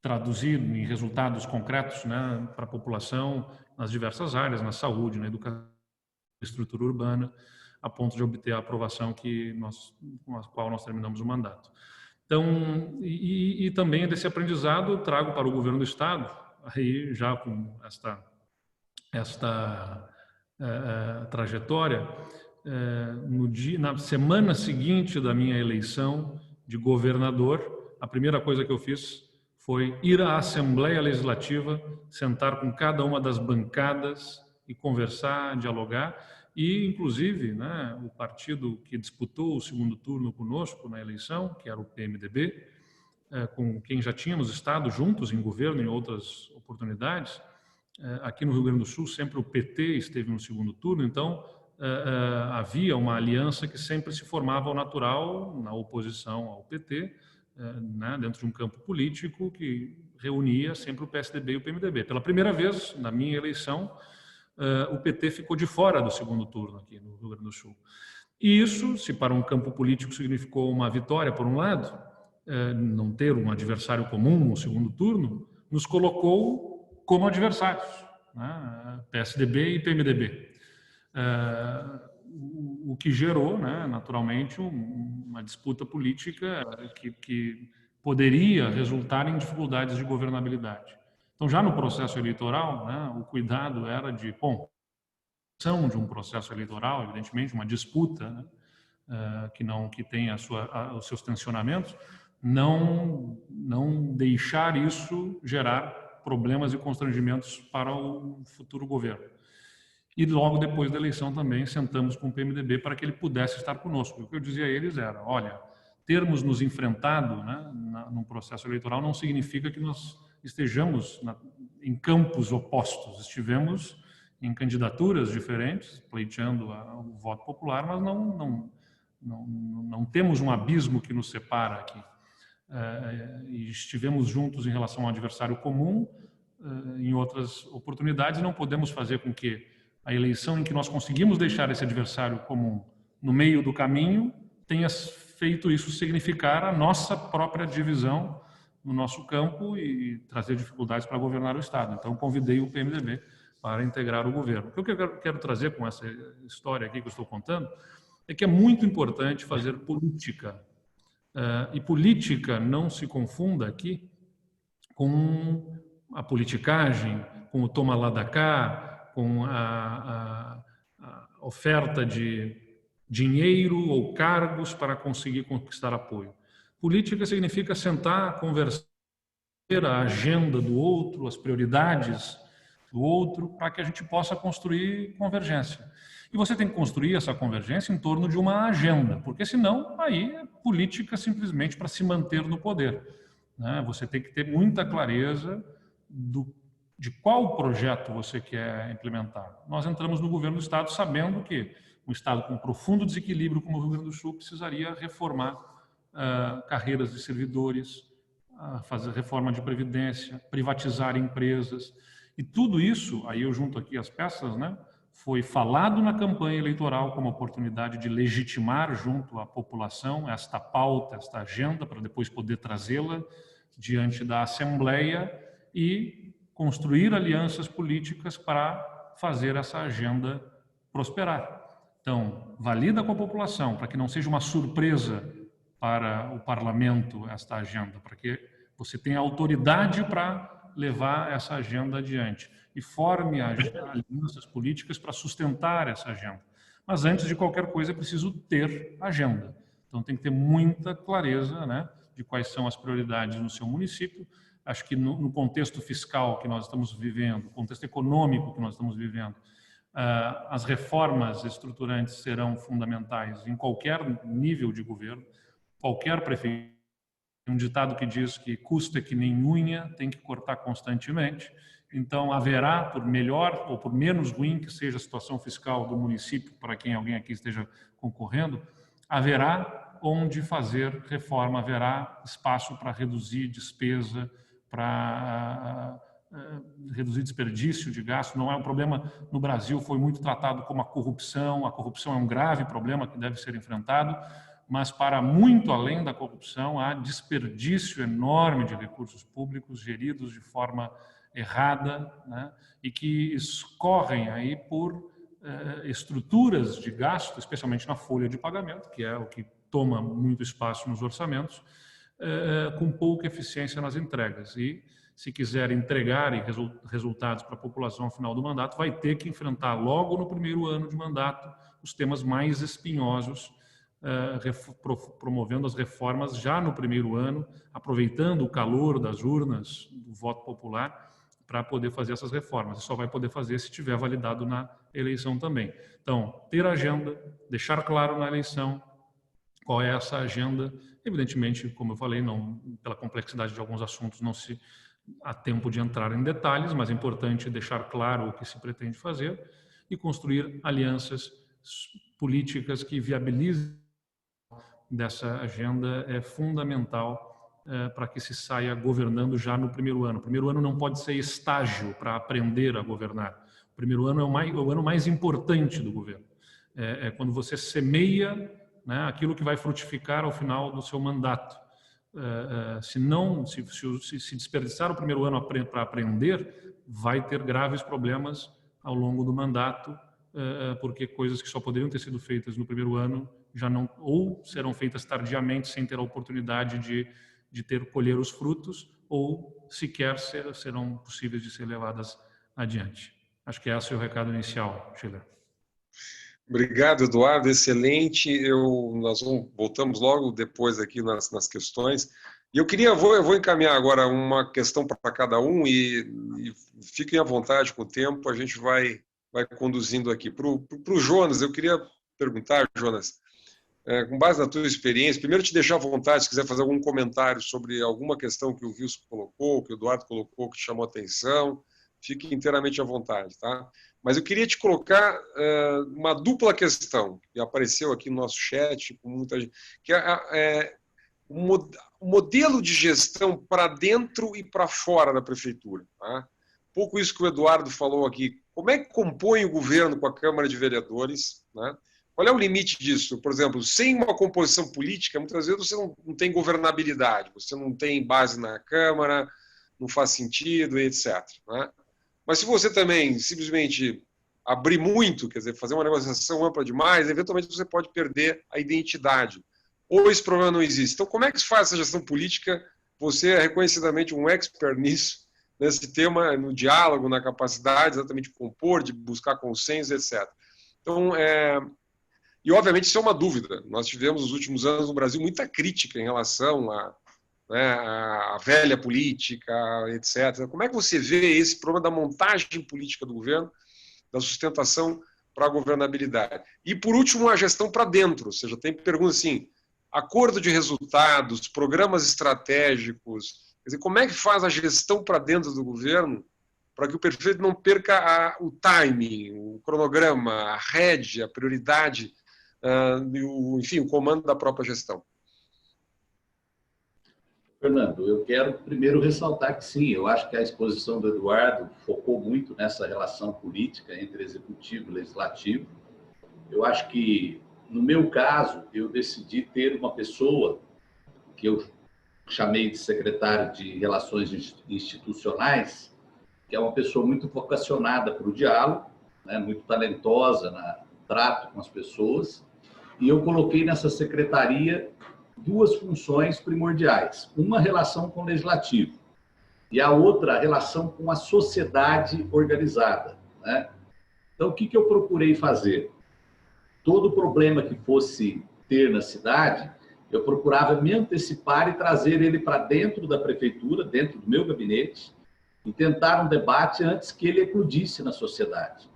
traduzir em resultados concretos, né, para a população nas diversas áreas, na saúde, na educação, na estrutura urbana, a ponto de obter a aprovação com a qual nós terminamos o mandato. Então, e também desse aprendizado trago para o governo do Estado, aí já com esta trajetória, na semana seguinte da minha eleição de governador, a primeira coisa que eu fiz foi ir à Assembleia Legislativa, sentar com cada uma das bancadas e conversar, dialogar. E, inclusive, né, o partido que disputou o segundo turno conosco na eleição, que era o PMDB, com quem já tínhamos estado juntos em governo em outras oportunidades, aqui no Rio Grande do Sul sempre o PT esteve no segundo turno, então havia uma aliança que sempre se formava ao natural na oposição ao PT, né, dentro de um campo político que reunia sempre o PSDB e o PMDB. Pela primeira vez, na minha eleição, o PT ficou de fora do segundo turno aqui no Rio Grande do Sul. E isso, se para um campo político significou uma vitória, por um lado, não ter um adversário comum no segundo turno, nos colocou como adversários, né, PSDB e PMDB. O que gerou, né, naturalmente, uma disputa política que poderia resultar em dificuldades de governabilidade. Então, já no processo eleitoral, né, o cuidado era de, de um processo eleitoral, evidentemente, uma disputa, né, que tem os seus tensionamentos, não deixar isso gerar problemas e constrangimentos para o futuro governo. E logo depois da eleição também sentamos com o PMDB para que ele pudesse estar conosco. O que eu dizia a eles era, olha, termos nos enfrentado, né, num processo eleitoral não significa que nós estejamos em campos opostos. Estivemos em candidaturas diferentes, pleiteando o voto popular, mas não temos um abismo que nos separa aqui. E estivemos juntos em relação ao adversário comum. Em outras oportunidades, não podemos fazer com que a eleição em que nós conseguimos deixar esse adversário comum no meio do caminho tenha feito isso significar a nossa própria divisão no nosso campo e trazer dificuldades para governar o Estado. Então, convidei o PMDB para integrar o governo. O que eu quero trazer com essa história aqui que eu estou contando é que é muito importante fazer política. E política não se confunda aqui com a politicagem, com o toma lá da cá, com a oferta de dinheiro ou cargos para conseguir conquistar apoio. Política significa sentar, conversar, a agenda do outro, as prioridades do outro, para que a gente possa construir convergência. E você tem que construir essa convergência em torno de uma agenda, porque senão aí é política simplesmente para se manter no poder, né? Você tem que ter muita clareza de qual projeto você quer implementar. Nós entramos no governo do Estado sabendo que um Estado com profundo desequilíbrio como o Rio Grande do Sul precisaria reformar carreiras de servidores, fazer reforma de previdência, privatizar empresas. E tudo isso, aí eu junto aqui as peças, né, foi falado na campanha eleitoral como oportunidade de legitimar junto à população esta pauta, esta agenda, para depois poder trazê-la diante da Assembleia e construir alianças políticas para fazer essa agenda prosperar. Então, valida com a população, para que não seja uma surpresa para o parlamento esta agenda, para que você tenha autoridade para levar essa agenda adiante e forme alianças políticas para sustentar essa agenda. Mas antes de qualquer coisa é preciso ter agenda. Então tem que ter muita clareza, né, de quais são as prioridades no seu município. Acho que no contexto fiscal que nós estamos vivendo, contexto econômico que nós estamos vivendo, as reformas estruturantes serão fundamentais em qualquer nível de governo, qualquer prefeito. Tem um ditado que diz que custo é que nem unha, tem que cortar constantemente. Então, haverá, por melhor ou por menos ruim que seja a situação fiscal do município, para quem alguém aqui esteja concorrendo, haverá onde fazer reforma, haverá espaço para reduzir despesa, para reduzir desperdício de gasto. Não é um problema, no Brasil foi muito tratado como a corrupção é um grave problema que deve ser enfrentado, mas para muito além da corrupção há desperdício enorme de recursos públicos geridos de forma errada, né, e que escorrem aí por estruturas de gasto, especialmente na folha de pagamento, que é o que toma muito espaço nos orçamentos, com pouca eficiência nas entregas. E se quiser entregar resultados para a população ao final do mandato, vai ter que enfrentar logo no primeiro ano de mandato os temas mais espinhosos, promovendo as reformas já no primeiro ano, aproveitando o calor das urnas, do voto popular, para poder fazer essas reformas. E só vai poder fazer se tiver validado na eleição também. Então, ter agenda, deixar claro na eleição qual é essa agenda. Evidentemente, como eu falei, não, pela complexidade de alguns assuntos, não se há tempo de entrar em detalhes, mas é importante deixar claro o que se pretende fazer e construir alianças políticas que viabilizem dessa agenda é fundamental para que se saia governando já no primeiro ano. O primeiro ano não pode ser estágio para aprender a governar. O primeiro ano é o ano mais importante do governo. É quando você semeia, né, aquilo que vai frutificar ao final do seu mandato. Se desperdiçar o primeiro ano para aprender, vai ter graves problemas ao longo do mandato, porque coisas que só poderiam ter sido feitas no primeiro ano já não, ou serão feitas tardiamente sem ter a oportunidade de colher os frutos, ou sequer serão possíveis de ser levadas adiante. Acho que esse é o recado inicial, Sheila. Obrigado, Eduardo. Excelente. Nós voltamos logo depois aqui nas questões. E eu vou encaminhar agora uma questão para cada um e fiquem à vontade com o tempo, a gente vai conduzindo aqui. Para o Jonas, eu queria perguntar, Jonas, com base na tua experiência, primeiro te deixar à vontade, se quiser fazer algum comentário sobre alguma questão que o Wilson colocou, que o Eduardo colocou, que te chamou a atenção, fique inteiramente à vontade, tá? Mas eu queria te colocar uma dupla questão, que apareceu aqui no nosso chat, com muita gente, que é o modelo de gestão para dentro e para fora da prefeitura. Tá? Um pouco isso que o Eduardo falou aqui. Como é que compõe o governo com a Câmara de Vereadores? Né? Qual é o limite disso? Por exemplo, sem uma composição política, muitas vezes você não tem governabilidade, você não tem base na Câmara, não faz sentido, etc. Né? Mas se você também simplesmente abrir muito, quer dizer, fazer uma negociação ampla demais, eventualmente você pode perder a identidade. Ou esse problema não existe. Então, como é que se faz essa gestão política? Você é reconhecidamente um expert nisso, nesse tema, no diálogo, na capacidade exatamente de compor, de buscar consenso, etc. Então, e obviamente isso é uma dúvida. Nós tivemos nos últimos anos no Brasil muita crítica em relação a velha política, etc. Como é que você vê esse problema da montagem política do governo, da sustentação para a governabilidade? E, por último, a gestão para dentro, ou seja, tem perguntas assim, acordo de resultados, programas estratégicos, quer dizer, como é que faz a gestão para dentro do governo para que o prefeito não perca o timing, o cronograma, a rédea, a prioridade, enfim, o comando da própria gestão? Fernando, eu quero primeiro ressaltar que sim, eu acho que a exposição do Eduardo focou muito nessa relação política entre executivo e legislativo. Eu acho que, no meu caso, eu decidi ter uma pessoa que eu chamei de secretário de Relações Institucionais, que é uma pessoa muito vocacionada para o diálogo, né, muito talentosa no trato com as pessoas, e eu coloquei nessa secretaria duas funções primordiais. Uma, relação com o legislativo, e a outra, a relação com a sociedade organizada. Né? Então, o que eu procurei fazer? Todo problema que fosse ter na cidade, eu procurava me antecipar e trazer ele para dentro da prefeitura, dentro do meu gabinete, e tentar um debate antes que ele eclodisse na sociedade.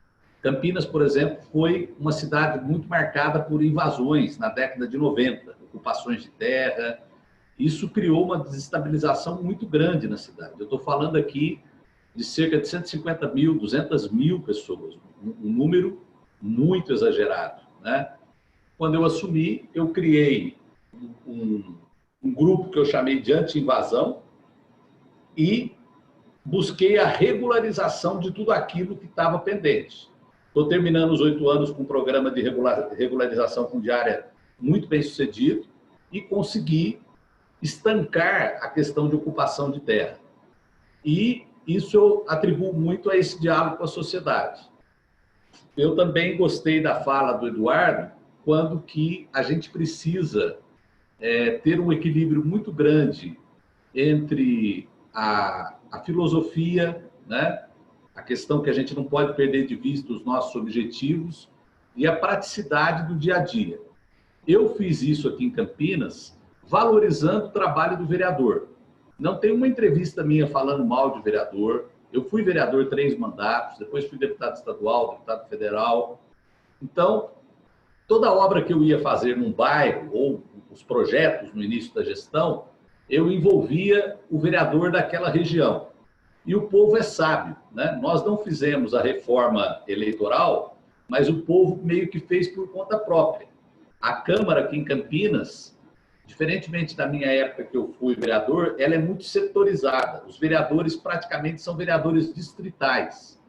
Campinas, por exemplo, foi uma cidade muito marcada por invasões na década de 90, ocupações de terra. Isso criou uma desestabilização muito grande na cidade. Eu estou falando aqui de cerca de 150 mil, 200 mil pessoas, um número muito exagerado. Né? Quando eu assumi, eu criei um grupo que eu chamei de anti-invasão e busquei a regularização de tudo aquilo que estava pendente. Estou terminando os 8 anos com um programa de regularização fundiária muito bem sucedido e consegui estancar a questão de ocupação de terra. E isso eu atribuo muito a esse diálogo com a sociedade. Eu também gostei da fala do Eduardo, quando que a gente precisa ter um equilíbrio muito grande entre a filosofia, né? A questão que a gente não pode perder de vista os nossos objetivos e a praticidade do dia a dia. Eu fiz isso aqui em Campinas, valorizando o trabalho do vereador. Não tem uma entrevista minha falando mal de vereador. Eu fui vereador 3 mandatos, depois fui deputado estadual, deputado federal. Então, toda obra que eu ia fazer num bairro, ou os projetos no início da gestão, eu envolvia o vereador daquela região. E o povo é sábio, né? Nós não fizemos a reforma eleitoral, mas o povo meio que fez por conta própria. A Câmara aqui em Campinas, diferentemente da minha época que eu fui vereador, ela é muito setorizada. Os vereadores praticamente são vereadores distritais.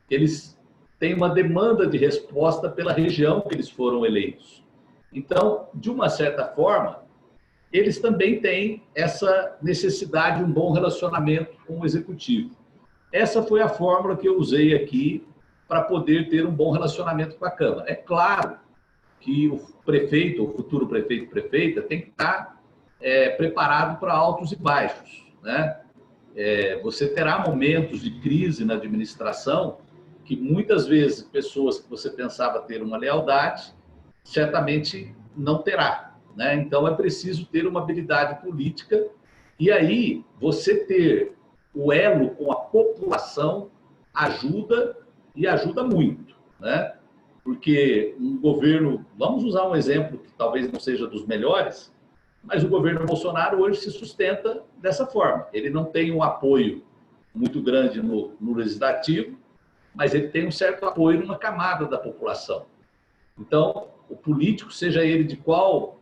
Eles têm uma demanda de resposta pela região que eles foram eleitos. Então, de uma certa forma, eles também têm essa necessidade de um bom relacionamento com o executivo. Essa foi a fórmula que eu usei aqui para poder ter um bom relacionamento com a Câmara. É claro que o prefeito, o futuro prefeito e prefeita, tem que estar preparado para altos e baixos. Né? Você terá momentos de crise na administração que muitas vezes pessoas que você pensava ter uma lealdade, certamente não terá, né? Então é preciso ter uma habilidade política e aí você ter o elo com a população ajuda e ajuda muito, né? Porque um governo, vamos usar um exemplo que talvez não seja dos melhores, mas o governo Bolsonaro hoje se sustenta dessa forma. Ele não tem um apoio muito grande no legislativo, mas ele tem um certo apoio numa camada da população. Então, o político, seja ele de qual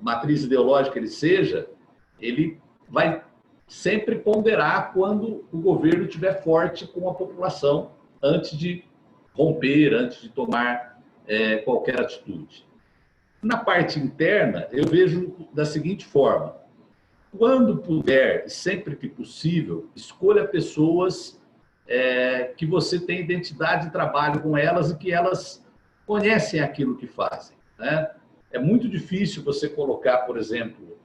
matriz ideológica ele seja, ele vai sempre ponderar quando o governo estiver forte com a população, antes de romper, antes de tomar qualquer atitude. Na parte interna, eu vejo da seguinte forma: quando puder, sempre que possível, escolha pessoas que você tem identidade de trabalho com elas e que elas conhecem aquilo que fazem, né? É muito difícil você colocar, por exemplo,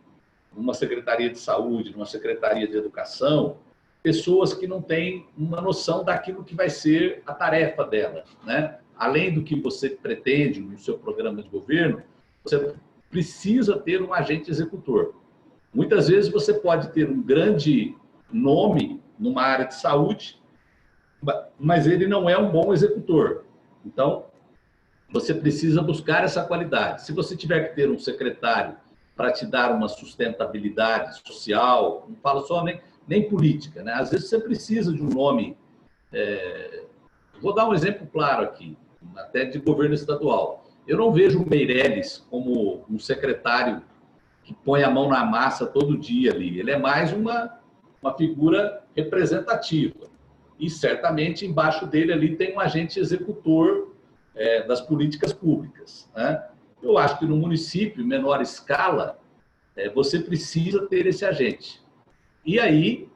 numa secretaria de saúde, numa secretaria de educação, pessoas que não têm uma noção daquilo que vai ser a tarefa dela, né? Além do que você pretende no seu programa de governo, você precisa ter um agente executor. Muitas vezes você pode ter um grande nome numa área de saúde, mas ele não é um bom executor. Então, você precisa buscar essa qualidade. Se você tiver que ter um secretário para te dar uma sustentabilidade social, não falo só nem política, né? Às vezes você precisa de um nome. Vou dar um exemplo claro aqui, até de governo estadual. Eu não vejo o Meirelles como um secretário que põe a mão na massa todo dia ali. Ele é mais uma figura representativa. E, certamente, embaixo dele ali tem um agente executor das políticas públicas, né? Eu acho que no município, em menor escala, você precisa ter esse agente. E aí,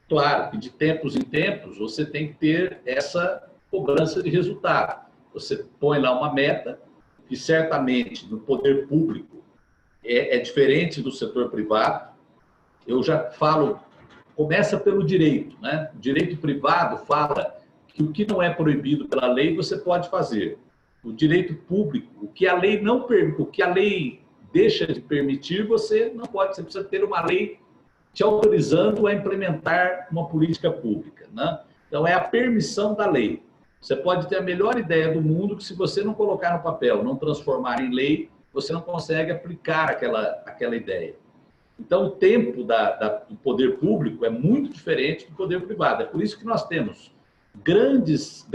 claro, que de tempos em tempos, você tem que ter essa cobrança de resultado. Você põe lá uma meta, que certamente no poder público é diferente do setor privado. Eu já falo, começa pelo direito, né? O direito privado fala que o que não é proibido pela lei você pode fazer. O direito público, o que a lei não permite, o que a lei deixa de permitir, você não pode. Você precisa ter uma lei te autorizando a implementar uma política pública, né? Então é a permissão da lei. Você pode ter a melhor ideia do mundo, que se você não colocar no papel, não transformar em lei, você não consegue aplicar aquela ideia. Então, o tempo do poder público é muito diferente do poder privado. É por isso que nós temos grandes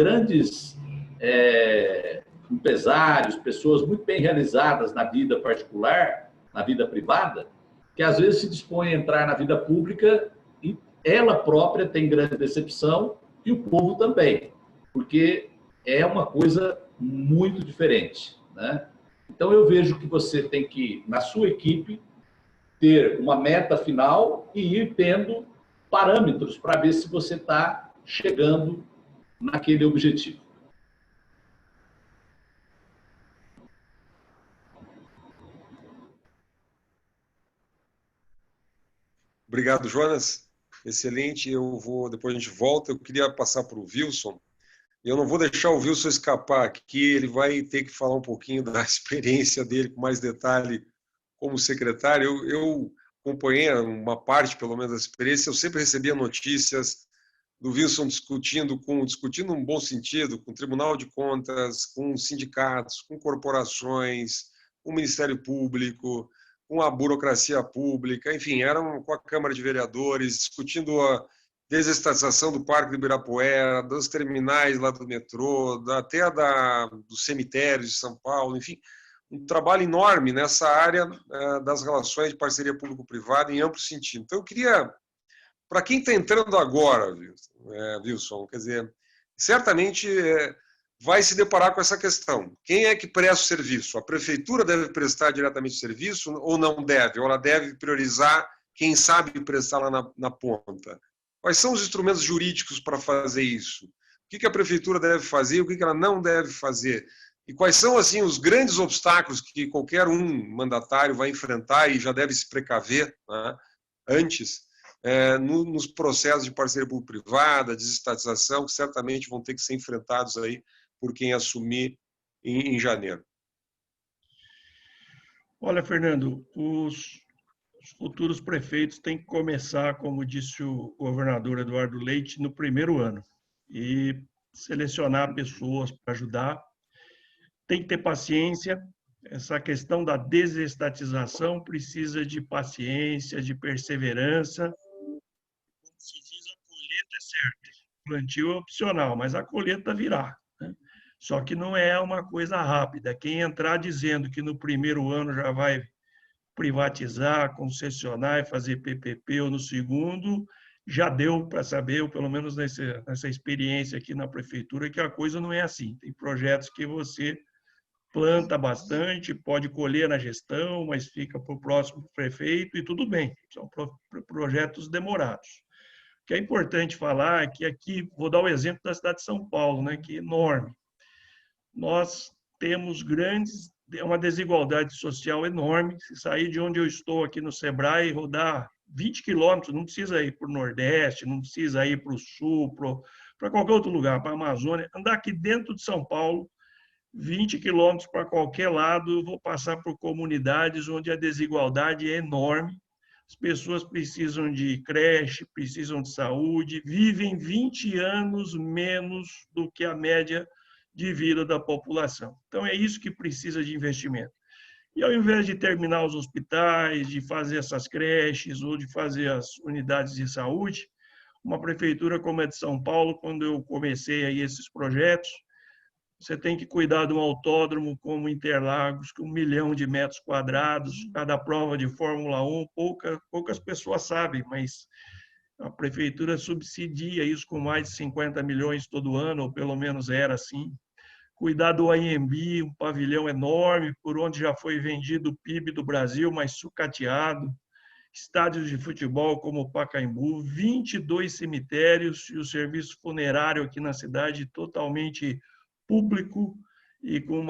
empresários, pessoas muito bem realizadas na vida particular, na vida privada, que às vezes se dispõem a entrar na vida pública e ela própria tem grande decepção e o povo também, porque é uma coisa muito diferente, né? Então, eu vejo que você tem que, na sua equipe, ter uma meta final e ir tendo parâmetros para ver se você está chegando naquele objetivo. Obrigado, Jonas. Excelente. Depois a gente volta. Eu queria passar para o Wilson. Eu não vou deixar o Wilson escapar aqui. Ele vai ter que falar um pouquinho da experiência dele com mais detalhe como secretário. Eu acompanhei uma parte, pelo menos, da experiência. Eu sempre recebia notícias do Wilson discutindo num bom sentido, com o Tribunal de Contas, com sindicatos, com corporações, com o Ministério Público, com a burocracia pública, enfim, eram com a Câmara de Vereadores, discutindo a desestatização do Parque do Ibirapuera, dos terminais lá do metrô, até dos cemitérios de São Paulo, enfim, um trabalho enorme nessa área das relações de parceria público-privada em amplo sentido. Então, eu queria, para quem está entrando agora, Wilson, quer dizer, certamente vai se deparar com essa questão. Quem é que presta o serviço? A prefeitura deve prestar diretamente o serviço ou não deve? Ou ela deve priorizar quem sabe prestar lá na ponta? Quais são os instrumentos jurídicos para fazer isso? O que a prefeitura deve fazer? O que ela não deve fazer? E quais são, assim, os grandes obstáculos que qualquer mandatário vai enfrentar e já deve se precaver, né, antes nos processos de parceria público-privada, desestatização, que certamente vão ter que ser enfrentados aí por quem assumir em janeiro. Olha, Fernando, os futuros prefeitos têm que começar, como disse o governador Eduardo Leite, no primeiro ano e selecionar pessoas para ajudar. Tem que ter paciência. Essa questão da desestatização precisa de paciência, de perseverança. Como se diz, a colheita é certa. O plantio é opcional, mas a colheita virá, né? Só que não é uma coisa rápida. Quem entrar dizendo que no primeiro ano já vai privatizar, concessionar e fazer PPP ou no segundo, já deu para saber, ou pelo menos nessa experiência aqui na prefeitura, que a coisa não é assim. Tem projetos que você planta bastante, pode colher na gestão, mas fica para o próximo prefeito e tudo bem. São projetos demorados. O que é importante falar é que aqui, vou dar o exemplo da cidade de São Paulo, né, que é enorme. Nós temos uma desigualdade social enorme. Se sair de onde eu estou aqui no Sebrae, rodar 20 quilômetros, não precisa ir para o Nordeste, não precisa ir para o Sul, para qualquer outro lugar, para a Amazônia, andar aqui dentro de São Paulo, 20 quilômetros para qualquer lado, eu vou passar por comunidades onde a desigualdade é enorme. As pessoas precisam de creche, precisam de saúde, vivem 20 anos menos do que a média de vida da população. Então, é isso que precisa de investimento. E ao invés de terminar os hospitais, de fazer essas creches ou de fazer as unidades de saúde, uma prefeitura como a de São Paulo, quando eu comecei aí esses projetos, você tem que cuidar de um autódromo como Interlagos, com 1 milhão de metros quadrados, cada prova de Fórmula 1, poucas pessoas sabem, mas a prefeitura subsidia isso com mais de 50 milhões todo ano, ou pelo menos era assim. Cuidar do AMB, um pavilhão enorme, por onde já foi vendido o PIB do Brasil, mas sucateado. Estádios de futebol como o Pacaembu, 22 cemitérios e o serviço funerário aqui na cidade totalmente público e com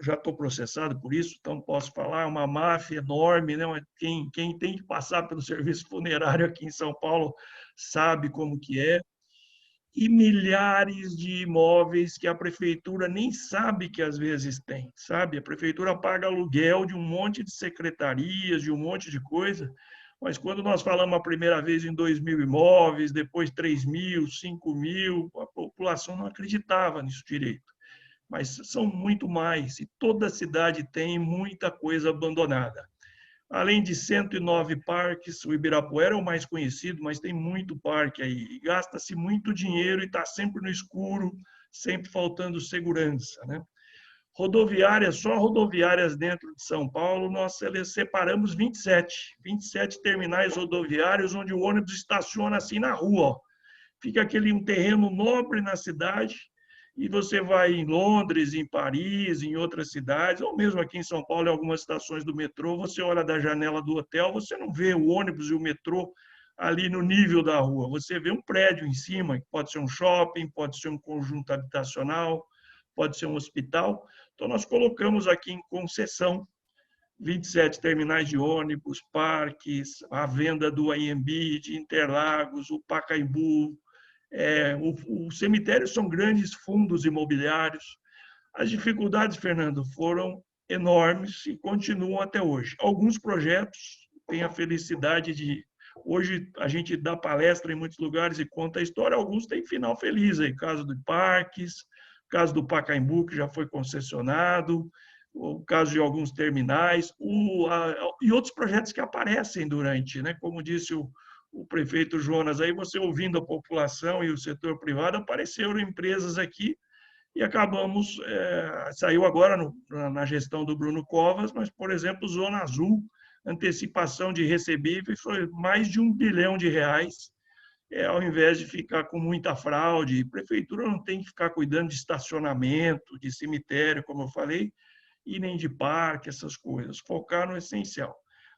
já estou processado por isso, então posso falar, uma máfia enorme, né? Quem tem que passar pelo serviço funerário aqui em São Paulo sabe como que é. E milhares de imóveis que a prefeitura nem sabe que às vezes tem, sabe? A prefeitura paga aluguel de um monte de secretarias, de um monte de coisa, mas quando nós falamos a primeira vez em 2.000 imóveis, depois 3.000, 5.000, a população não acreditava nisso direito. Mas são muito mais, e toda a cidade tem muita coisa abandonada. Além de 109 parques, o Ibirapuera é o mais conhecido, mas tem muito parque aí. E gasta-se muito dinheiro e está sempre no escuro, sempre faltando segurança, né? Rodoviárias, só rodoviárias dentro de São Paulo, nós separamos 27 terminais rodoviários onde o ônibus estaciona assim na rua, ó. Fica um terreno nobre na cidade, e você vai em Londres, em Paris, em outras cidades, ou mesmo aqui em São Paulo, em algumas estações do metrô, você olha da janela do hotel, você não vê o ônibus e o metrô ali no nível da rua, você vê um prédio em cima, que pode ser um shopping, pode ser um conjunto habitacional, pode ser um hospital. Então, nós colocamos aqui em concessão 27 terminais de ônibus, parques, a venda do AMB, de Interlagos, o Pacaembu. Os cemitérios são grandes fundos imobiliários. As dificuldades, Fernando, foram enormes e continuam até hoje. Alguns projetos têm a felicidade de... Hoje a gente dá palestra em muitos lugares e conta a história, alguns têm final feliz, aí, caso de parques, caso do Pacaembu, que já foi concessionado, o caso de alguns terminais, e outros projetos que aparecem durante, né? Como disse o prefeito Jonas, aí você ouvindo a população e o setor privado, apareceram empresas aqui e acabamos, saiu agora na gestão do Bruno Covas, mas, por exemplo, Zona Azul, antecipação de recebíveis foi mais de R$1 bilhão, ao invés de ficar com muita fraude. A prefeitura não tem que ficar cuidando de estacionamento, de cemitério, como eu falei, e nem de parque, essas coisas, focar no essencial.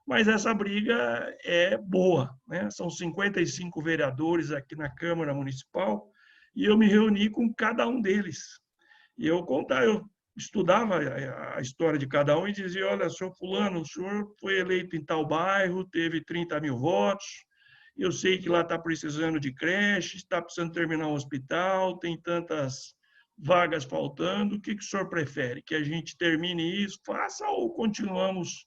Mas essa briga é boa, né? São 55 vereadores aqui na Câmara Municipal e eu me reuni com cada um deles. E eu estudava a história de cada um e dizia, olha, senhor fulano, o senhor foi eleito em tal bairro, teve 30 mil votos, Eu sei que lá está precisando de creche, está precisando terminar um hospital, tem tantas vagas faltando. O que o senhor prefere? Que a gente termine isso, faça, ou continuamos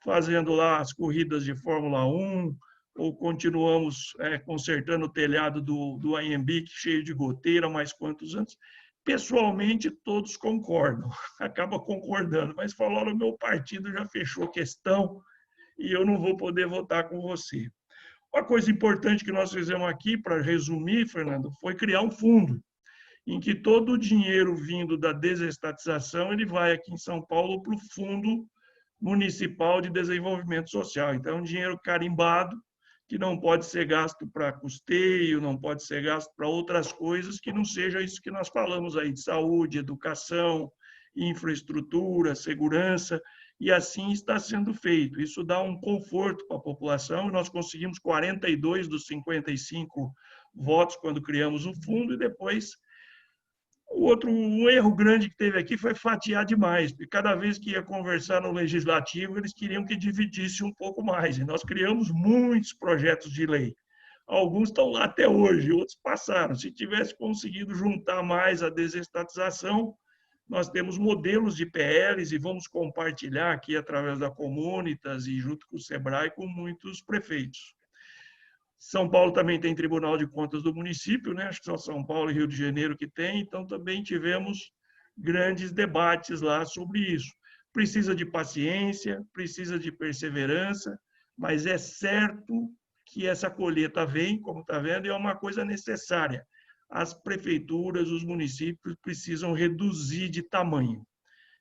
fazendo lá as corridas de Fórmula 1, ou continuamos consertando o telhado do Aembique cheio de goteira, mais quantos anos? Pessoalmente, todos concordam, acaba concordando, mas falou, o meu partido já fechou questão e eu não vou poder votar com você. Uma coisa importante que nós fizemos aqui, para resumir, Fernando, foi criar um fundo em que todo o dinheiro vindo da desestatização ele vai aqui em São Paulo para o Fundo Municipal de Desenvolvimento Social. Então, é um dinheiro carimbado que não pode ser gasto para custeio, não pode ser gasto para outras coisas que não seja isso que nós falamos aí, de saúde, educação, infraestrutura, segurança, e assim está sendo feito. Isso dá um conforto para a população. Nós conseguimos 42 dos 55 votos quando criamos o fundo, e depois um erro grande que teve aqui foi fatiar demais, porque cada vez que ia conversar no legislativo, eles queriam que dividisse um pouco mais, e nós criamos muitos projetos de lei. Alguns estão lá até hoje, outros passaram. Se tivesse conseguido juntar mais a desestatização, nós temos modelos de PLs e vamos compartilhar aqui através da Comunitas e junto com o SEBRAE com muitos prefeitos. São Paulo também tem Tribunal de Contas do município, né? Acho que só São Paulo e Rio de Janeiro que tem, então também tivemos grandes debates lá sobre isso. Precisa de paciência, precisa de perseverança, mas é certo que essa colheita vem, como está vendo, e é uma coisa necessária. As prefeituras, os municípios precisam reduzir de tamanho.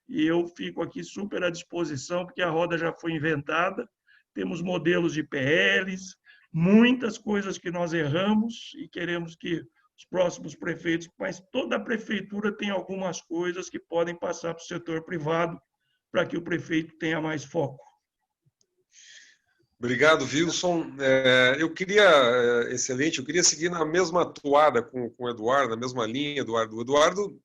E eu fico aqui super à disposição, porque a roda já foi inventada, temos modelos de PLs, muitas coisas que nós erramos e queremos que os próximos prefeitos, mas toda prefeitura tem algumas coisas que podem passar para o setor privado para que o prefeito tenha mais foco. Obrigado, Wilson. Excelente, eu queria seguir na mesma toada com o Eduardo, na mesma linha, Eduardo. O Eduardo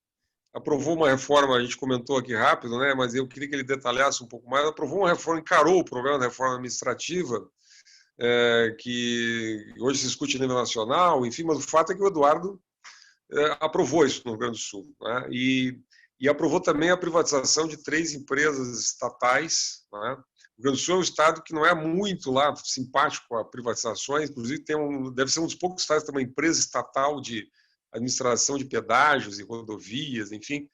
aprovou uma reforma, a gente comentou aqui rápido, né? Mas eu queria que ele detalhasse um pouco mais. Aprovou uma reforma, encarou o problema da reforma administrativa, que hoje se discute a nível nacional, enfim, mas o fato é que o Eduardo aprovou isso no Rio Grande do Sul, né? E aprovou também a privatização de 3 empresas estatais, né? O Rio Grande do Sul é um estado que não é muito lá simpático a privatizações, inclusive deve ser um dos poucos estados que tem uma empresa estatal de administração de pedágios e rodovias, enfim.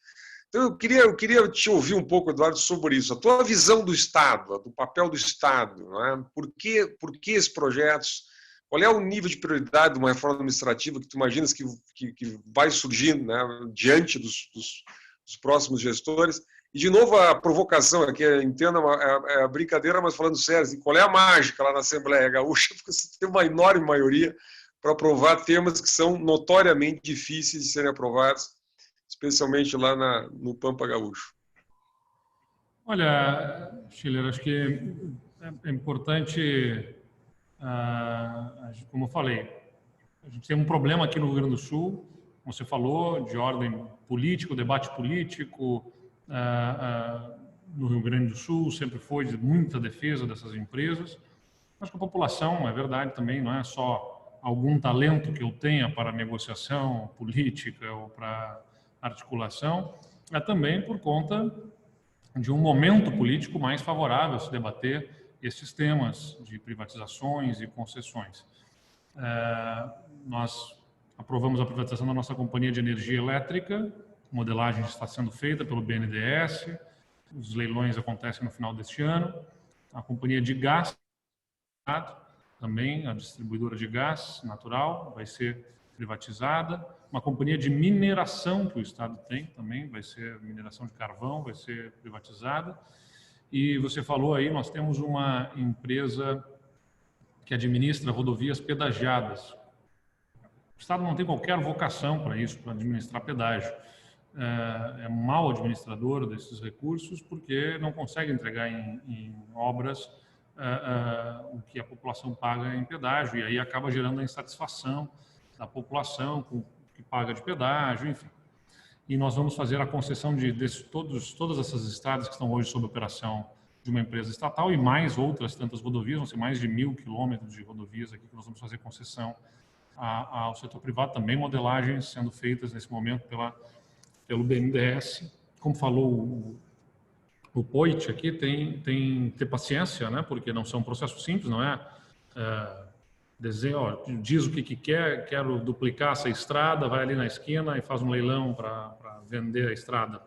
Então, eu queria te ouvir um pouco, Eduardo, sobre isso. A tua visão do Estado, do papel do Estado, não é? Por que esses projetos? Qual é o nível de prioridade de uma reforma administrativa que tu imaginas que vai surgir, né, diante dos próximos gestores? E, de novo, a provocação aqui, entenda, é a brincadeira, mas falando sério, assim, qual é a mágica lá na Assembleia Gaúcha? Porque você tem uma enorme maioria para aprovar temas que são notoriamente difíceis de serem aprovados, especialmente lá no Pampa Gaúcho. Olha, Schiller, acho que é importante, como eu falei, a gente tem um problema aqui no Rio Grande do Sul, como você falou, de ordem política, debate político. No Rio Grande do Sul sempre foi de muita defesa dessas empresas. Acho que a população, é verdade também, não é só algum talento que eu tenha para negociação política ou para articulação, é também por conta de um momento político mais favorável a se debater esses temas de privatizações e concessões. Nós aprovamos a privatização da nossa companhia de energia elétrica, a modelagem está sendo feita pelo BNDES, os leilões acontecem no final deste ano. A companhia de gás, também a distribuidora de gás natural, vai ser privatizada. Uma companhia de mineração que o Estado tem também, vai ser mineração de carvão, vai ser privatizada. E você falou aí, nós temos uma empresa que administra rodovias pedagiadas. O Estado não tem qualquer vocação para isso, para administrar pedágio. É um mau administrador desses recursos porque não consegue entregar em obras o que a população paga em pedágio, e aí acaba gerando a insatisfação da população com o que paga de pedágio, enfim. E nós vamos fazer a concessão de todas essas estradas que estão hoje sob operação de uma empresa estatal e mais outras tantas rodovias, vão ser mais de 1.000 quilômetros de rodovias aqui que nós vamos fazer concessão ao setor privado, também modelagens sendo feitas nesse momento pelo BNDES. Como falou o Poit aqui, tem que ter paciência, né? Porque não são processos simples, não é diz o que quer, quero duplicar essa estrada, vai ali na esquina e faz um leilão para vender a estrada.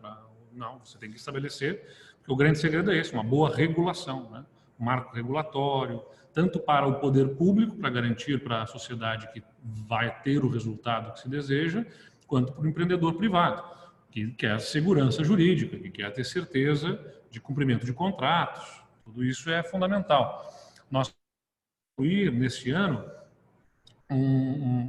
Não, você tem que estabelecer, porque o grande segredo é esse, uma boa regulação, né? Um marco regulatório, tanto para o poder público, para garantir para a sociedade que vai ter o resultado que se deseja, quanto para o empreendedor privado, que quer segurança jurídica, que quer ter certeza de cumprimento de contratos. Tudo isso é fundamental. Nós ir neste ano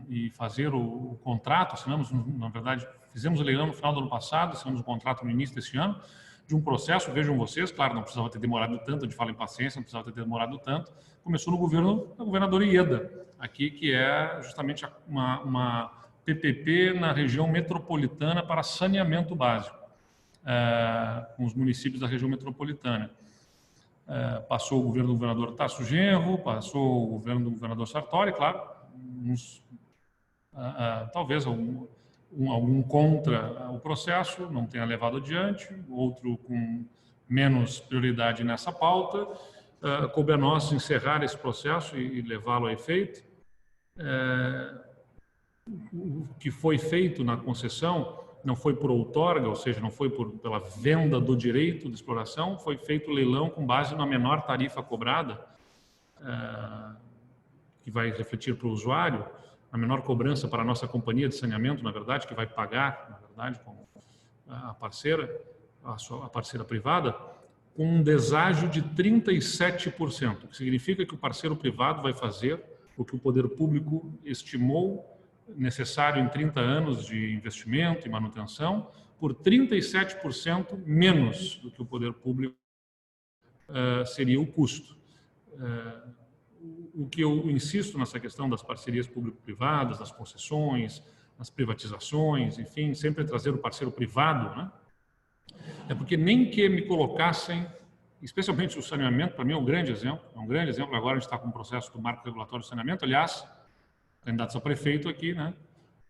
e fazer o contrato, assinamos, na verdade, fizemos o leilão no final do ano passado, assinamos o contrato no início deste ano, de um processo, vejam vocês, claro, não precisava ter demorado tanto, a gente fala em paciência, não precisava ter demorado tanto, começou no governo da governadora Ieda, aqui, que é justamente uma PPP na região metropolitana para saneamento básico, com os municípios da região metropolitana. Passou o governo do governador Tarso Genro, passou o governo do governador Sartori, claro, talvez algum contra o processo, não tenha levado adiante, outro com menos prioridade nessa pauta. Coube a nós encerrar esse processo e levá-lo a efeito. O que foi feito na concessão não foi por outorga, ou seja, não foi pela venda do direito de exploração, foi feito o leilão com base na menor tarifa cobrada, que vai refletir para o usuário, a menor cobrança para a nossa companhia de saneamento, na verdade, que vai pagar, na verdade, como a parceira privada, com um deságio de 37%, o que significa que o parceiro privado vai fazer o que o poder público estimou necessário em 30 anos de investimento e manutenção, por 37% menos do que o poder público seria o custo. O que eu insisto nessa questão das parcerias público-privadas, das concessões, das privatizações, enfim, sempre trazer o parceiro privado, né? É porque nem que me colocassem, especialmente o saneamento, para mim é um grande exemplo, agora a gente está com o processo do marco regulatório do saneamento, aliás, candidatos a prefeito aqui, né?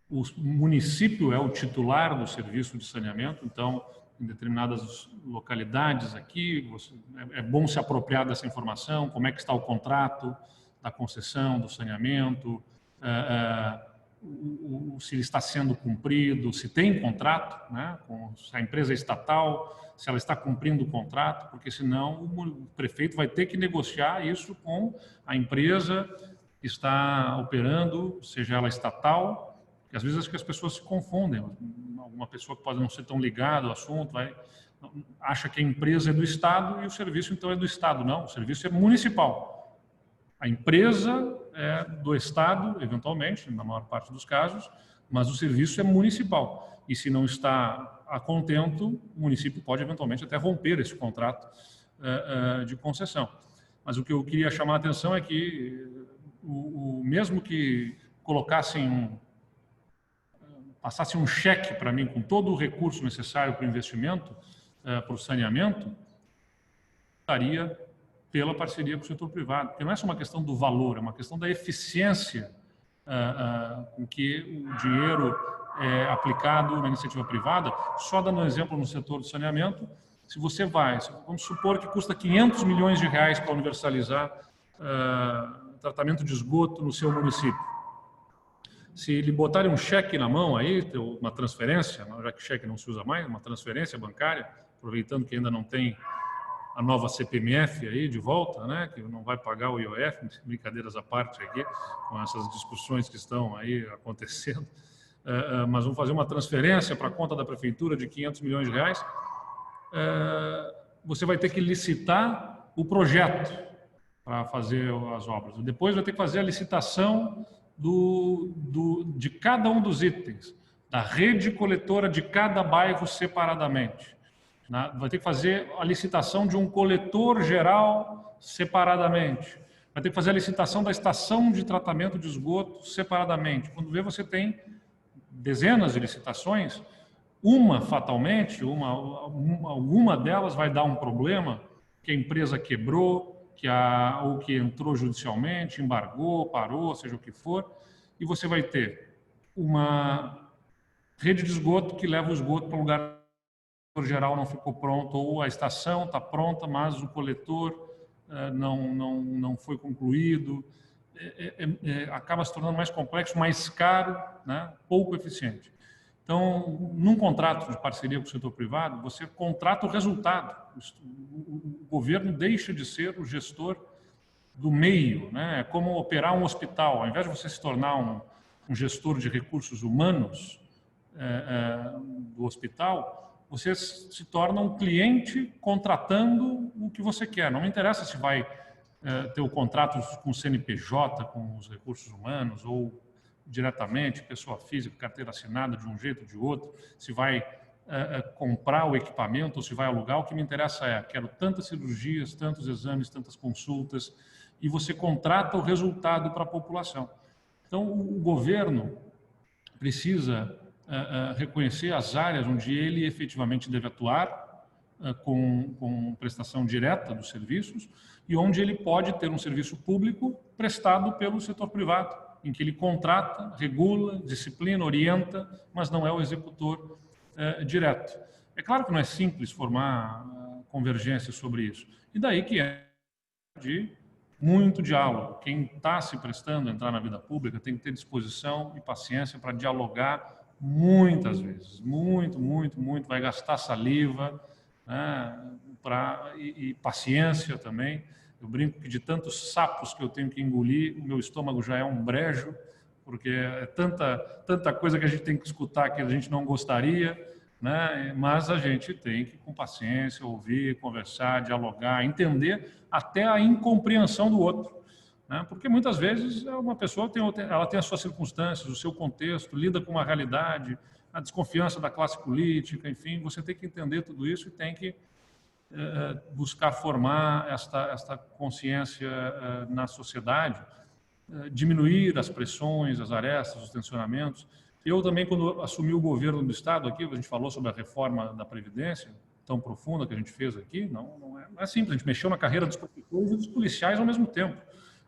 O município é o titular do serviço de saneamento, então, em determinadas localidades aqui, é bom se apropriar dessa informação, como é que está o contrato da concessão, do saneamento, se ele está sendo cumprido, se tem contrato, né? Se a empresa é estatal, se ela está cumprindo o contrato, porque senão o prefeito vai ter que negociar isso com a empresa que está operando, seja ela estatal, que às vezes acho que as pessoas se confundem. Alguma pessoa que pode não ser tão ligada ao assunto acha que a empresa é do Estado e o serviço então é do Estado. Não, o serviço é municipal. A empresa é do Estado, eventualmente, na maior parte dos casos, mas o serviço é municipal. E se não está a contento, o município pode eventualmente até romper esse contrato de concessão. Mas o que eu queria chamar a atenção é que mesmo que passasse um cheque para mim com todo o recurso necessário para o investimento, para o saneamento, estaria pela parceria com o setor privado. Porque não é só uma questão do valor, é uma questão da eficiência com que o dinheiro é aplicado na iniciativa privada. Só dando um exemplo no setor do saneamento, se você vamos supor que custa 500 milhões de reais para universalizar tratamento de esgoto no seu município. Se lhe botarem um cheque na mão aí, uma transferência, já que cheque não se usa mais, uma transferência bancária, aproveitando que ainda não tem a nova CPMF aí de volta, né, que não vai pagar o IOF, brincadeiras à parte aqui, com essas discussões que estão aí acontecendo, mas vamos fazer uma transferência para a conta da prefeitura de 500 milhões de reais, você vai ter que licitar o projeto para fazer as obras. Depois vai ter que fazer a licitação de cada um dos itens, da rede coletora de cada bairro separadamente. Vai ter que fazer a licitação de um coletor geral separadamente. Vai ter que fazer a licitação da estação de tratamento de esgoto separadamente. Quando vê, você tem dezenas de licitações, fatalmente, alguma delas vai dar um problema que a empresa quebrou, ou que entrou judicialmente, embargou, parou, seja o que for, e você vai ter uma rede de esgoto que leva o esgoto para um lugar geral não ficou pronto, ou a estação está pronta, mas o coletor não foi concluído. Acaba se tornando mais complexo, mais caro, né? Pouco eficiente. Então, num contrato de parceria com o setor privado, você contrata o resultado. O governo deixa de ser o gestor do meio, né? É como operar um hospital. Ao invés de você se tornar um gestor de recursos humanos do hospital, você se torna um cliente contratando o que você quer. Não me interessa se vai ter o contrato com o CNPJ, com os recursos humanos, ou diretamente, pessoa física, carteira assinada de um jeito ou de outro, se vai comprar o equipamento ou se vai alugar. O que me interessa quero tantas cirurgias, tantos exames, tantas consultas, e você contrata o resultado para a população. Então, o governo precisa reconhecer as áreas onde ele efetivamente deve atuar com prestação direta dos serviços e onde ele pode ter um serviço público prestado pelo setor privado, em que ele contrata, regula, disciplina, orienta, mas não é o executor direto. É claro que não é simples formar convergência sobre isso. E daí que é de muito diálogo. Quem está se prestando a entrar na vida pública tem que ter disposição e paciência para dialogar muitas vezes. Muito, vai gastar saliva, né, e paciência também. Eu brinco que de tantos sapos que eu tenho que engolir, o meu estômago já é um brejo, porque é tanta coisa que a gente tem que escutar que a gente não gostaria, né? Mas a gente tem que, com paciência, ouvir, conversar, dialogar, entender até a incompreensão do outro, né? Porque muitas vezes uma pessoa ela tem as suas circunstâncias, o seu contexto, lida com uma realidade, a desconfiança da classe política, enfim, você tem que entender tudo isso e tem que buscar formar esta consciência na sociedade, diminuir as pressões, as arestas, os tensionamentos. Eu também, quando assumi o governo do Estado aqui, a gente falou sobre a reforma da Previdência, tão profunda que a gente fez aqui, não é simples, a gente mexeu na carreira dos professores e dos policiais ao mesmo tempo,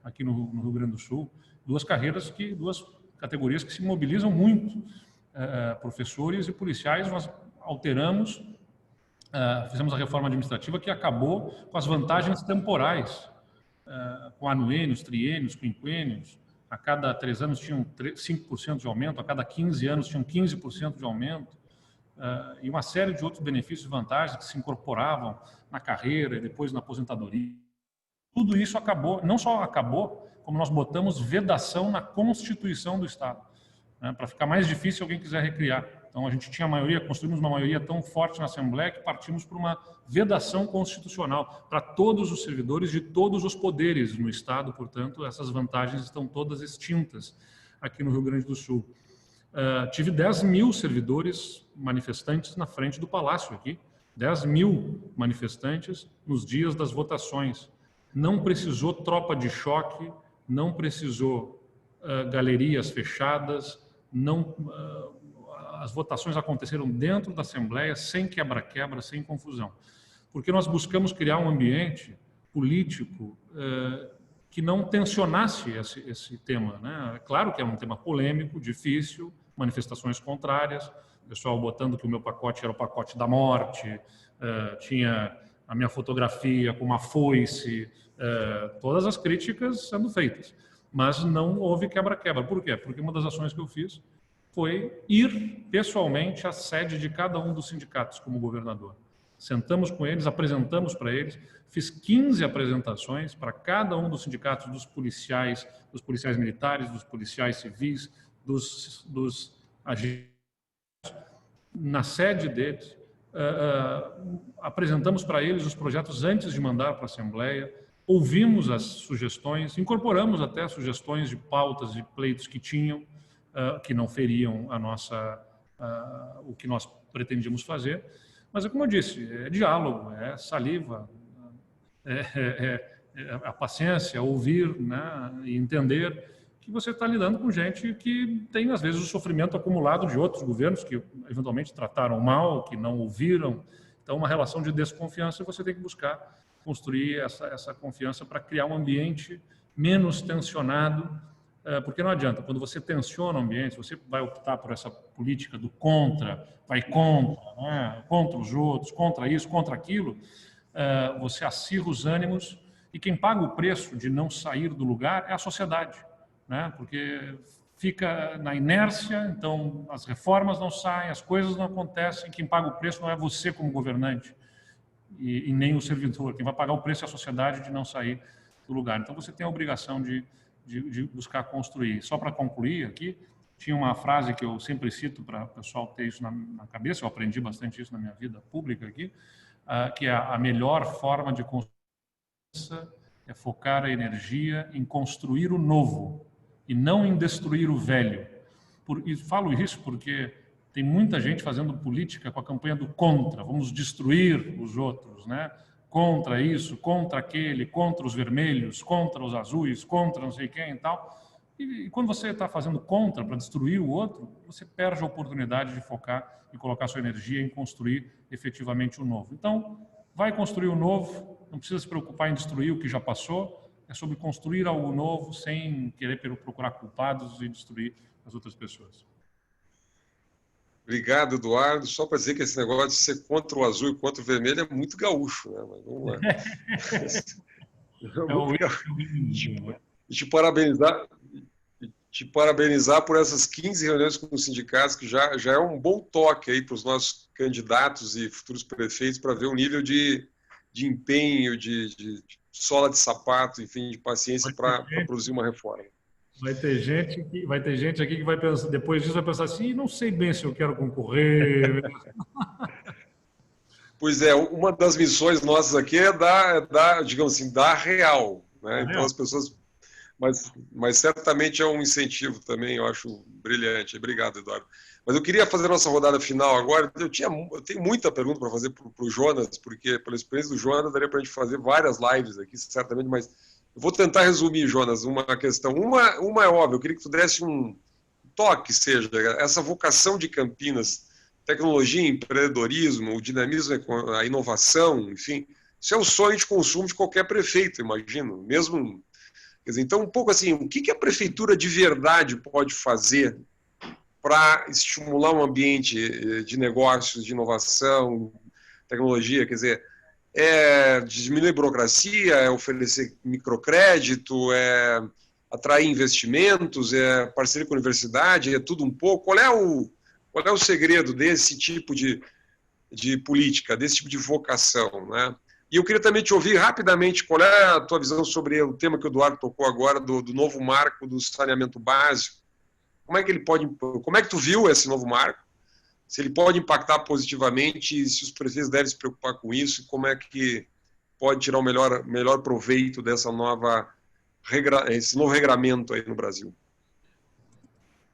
aqui no Rio Grande do Sul, duas categorias que se mobilizam muito, professores e policiais. Nós alteramos, fizemos a reforma administrativa que acabou com as vantagens temporais, com anuênios, triênios, quinquênios. A cada 3 anos tinham 5% de aumento, a cada 15 anos tinham 15% de aumento, e uma série de outros benefícios e vantagens que se incorporavam na carreira e depois na aposentadoria. Tudo isso acabou, não só acabou, como nós botamos vedação na Constituição do Estado, né, para ficar mais difícil alguém quiser recriar. Então, a gente tinha construímos uma maioria tão forte na Assembleia que partimos para uma vedação constitucional para todos os servidores de todos os poderes no Estado. Portanto, essas vantagens estão todas extintas aqui no Rio Grande do Sul. Tive 10 mil servidores manifestantes na frente do Palácio aqui, 10 mil manifestantes nos dias das votações. Não precisou tropa de choque, não precisou galerias fechadas, as votações aconteceram dentro da Assembleia, sem quebra-quebra, sem confusão. Porque nós buscamos criar um ambiente político que não tensionasse esse tema, né? É claro que é um tema polêmico, difícil, manifestações contrárias, o pessoal botando que o meu pacote era o pacote da morte, tinha a minha fotografia com uma foice, todas as críticas sendo feitas. Mas não houve quebra-quebra. Por quê? Porque uma das ações que eu fiz foi ir pessoalmente à sede de cada um dos sindicatos como governador. Sentamos com eles, apresentamos para eles, fiz 15 apresentações para cada um dos sindicatos, dos policiais militares, dos policiais civis, dos agentes, na sede deles. Apresentamos para eles os projetos antes de mandar para a Assembleia, ouvimos as sugestões, incorporamos até sugestões de pautas e pleitos que tinham, que não feriam o que nós pretendíamos fazer. Mas, como eu disse, é diálogo, é saliva, a paciência, ouvir, né, e entender que você está lidando com gente que tem, às vezes, o sofrimento acumulado de outros governos que, eventualmente, trataram mal, que não ouviram. Então, uma relação de desconfiança você tem que buscar construir essa confiança para criar um ambiente menos tensionado, porque não adianta, quando você tensiona o ambiente, você vai optar por essa política do contra, vai contra, né? Contra os outros, contra isso, contra aquilo, você acirra os ânimos e quem paga o preço de não sair do lugar é a sociedade, né? Porque fica na inércia, então as reformas não saem, as coisas não acontecem, quem paga o preço não é você como governante e nem o servidor, quem vai pagar o preço é a sociedade de não sair do lugar. Então você tem a obrigação de buscar construir. Só para concluir aqui, tinha uma frase que eu sempre cito para o pessoal ter isso na cabeça, eu aprendi bastante isso na minha vida pública aqui, que é a melhor forma de construir é focar a energia em construir o novo e não em destruir o velho. E falo isso porque tem muita gente fazendo política com a campanha do contra, vamos destruir os outros, né? Contra isso, contra aquele, contra os vermelhos, contra os azuis, contra não sei quem e tal. E quando você está fazendo contra para destruir o outro, você perde a oportunidade de focar e colocar sua energia em construir efetivamente o novo. Então, vai construir o novo, não precisa se preocupar em destruir o que já passou, é sobre construir algo novo sem querer procurar culpados e destruir as outras pessoas. Obrigado, Eduardo. Só para dizer que esse negócio de ser contra o azul e contra o vermelho é muito gaúcho, né? Mas vamos lá. Te parabenizar por essas 15 reuniões com os sindicatos, que já é um bom toque aí para os nossos candidatos e futuros prefeitos para ver o nível de empenho, de sola de sapato, enfim, de paciência para produzir uma reforma. Vai ter gente aqui que vai pensar, depois disso vai pensar assim, não sei bem se eu quero concorrer. Pois é, uma das missões nossas aqui é dar, digamos assim, dar real, né? Então as pessoas, mas certamente é um incentivo também, eu acho brilhante. Obrigado, Eduardo. Mas eu queria fazer a nossa rodada final agora. Eu tenho muita pergunta para fazer para o Jonas, porque pela experiência do Jonas daria para a gente fazer várias lives aqui, certamente, mas eu vou tentar resumir, Jonas, uma questão. Uma é óbvia, eu queria que tu desse um toque, seja essa vocação de Campinas, tecnologia, empreendedorismo, o dinamismo, a inovação, enfim, isso é o sonho de consumo de qualquer prefeito, imagino. Mesmo, quer dizer, então, um pouco assim, o que a prefeitura de verdade pode fazer para estimular um ambiente de negócios, de inovação, tecnologia, quer dizer, é diminuir a burocracia, é oferecer microcrédito, é atrair investimentos, é parceria com a universidade, é tudo um pouco. Qual é o segredo desse tipo de política, desse tipo de vocação, né? E eu queria também te ouvir rapidamente qual é a tua visão sobre o tema que o Eduardo tocou agora, do novo marco do saneamento básico. Como é que tu viu esse novo marco? Se ele pode impactar positivamente, se os prefeitos devem se preocupar com isso, como é que pode tirar o melhor proveito dessa esse novo regramento aí no Brasil?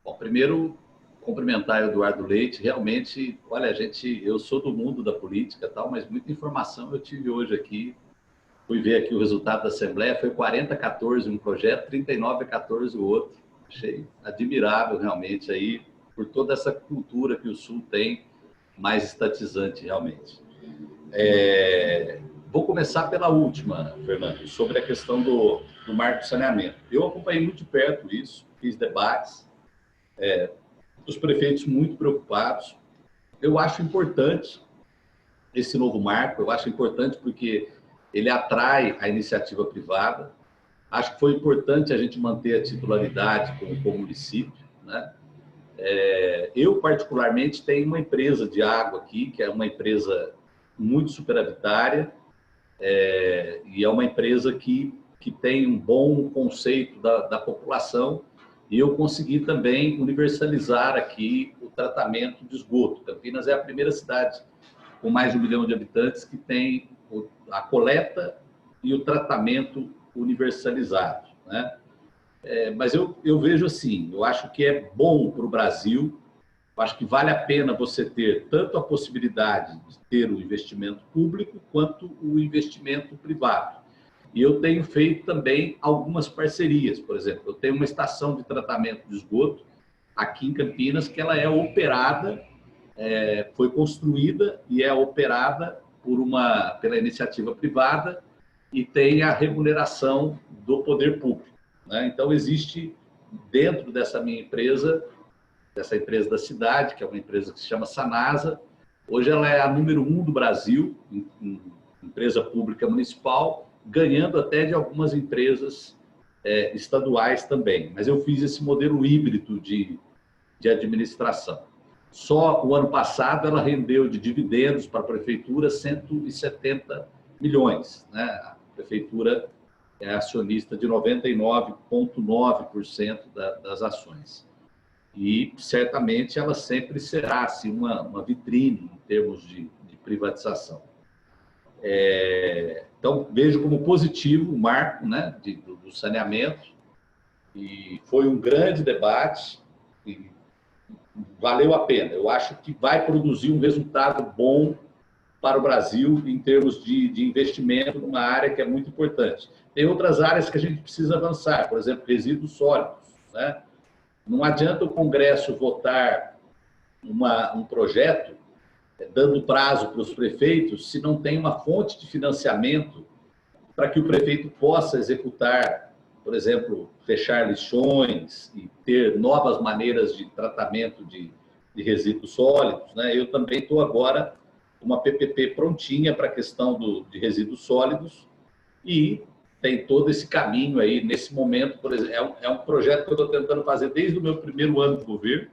Bom, primeiro, cumprimentar o Eduardo Leite. Realmente, olha, eu sou do mundo da política, tal, mas muita informação eu tive hoje aqui. Fui ver aqui o resultado da Assembleia, foi 40-14 um projeto, 39-14 o outro. Achei admirável realmente aí, por toda essa cultura que o Sul tem, mais estatizante realmente. Vou começar pela última, Fernando, sobre a questão do marco de saneamento. Eu acompanhei muito de perto isso, fiz debates, os prefeitos muito preocupados. Eu acho importante esse novo marco, eu acho importante porque ele atrai a iniciativa privada. Acho que foi importante a gente manter a titularidade com o município, né? Eu, particularmente, tenho uma empresa de água aqui, que é uma empresa muito superavitária, e é uma empresa que tem um bom conceito da população, e eu consegui também universalizar aqui o tratamento de esgoto. Campinas é a primeira cidade com mais de 1 milhão de habitantes que tem a coleta e o tratamento universalizado, né? Mas eu vejo assim, eu acho que é bom para o Brasil, eu acho que vale a pena você ter tanto a possibilidade de ter o investimento público quanto o investimento privado. E eu tenho feito também algumas parcerias, por exemplo, eu tenho uma estação de tratamento de esgoto aqui em Campinas que ela é operada, foi construída e é operada pela iniciativa privada, e tem a remuneração do poder público, né? Então, existe dentro dessa minha empresa, dessa empresa da cidade, que é uma empresa que se chama Sanasa. Hoje ela é a número 1 do Brasil, em empresa pública municipal, ganhando até de algumas empresas estaduais também. Mas eu fiz esse modelo híbrido de administração. Só o ano passado ela rendeu de dividendos para a prefeitura 170 milhões, né? A prefeitura é acionista de 99,9% das ações. E, certamente, ela sempre será assim, uma vitrine em termos de privatização. Então, vejo como positivo o marco, né, do saneamento, e foi um grande debate e valeu a pena. Eu acho que vai produzir um resultado bom para o Brasil em termos de investimento numa área que é muito importante. Tem outras áreas que a gente precisa avançar, por exemplo, resíduos sólidos, né? Não adianta o Congresso votar um projeto dando prazo para os prefeitos se não tem uma fonte de financiamento para que o prefeito possa executar, por exemplo, fechar lixões e ter novas maneiras de tratamento de resíduos sólidos, né? Eu também estou agora com uma PPP prontinha para a questão de resíduos sólidos e tem todo esse caminho aí, nesse momento, por exemplo, é um projeto que eu estou tentando fazer desde o meu primeiro ano de governo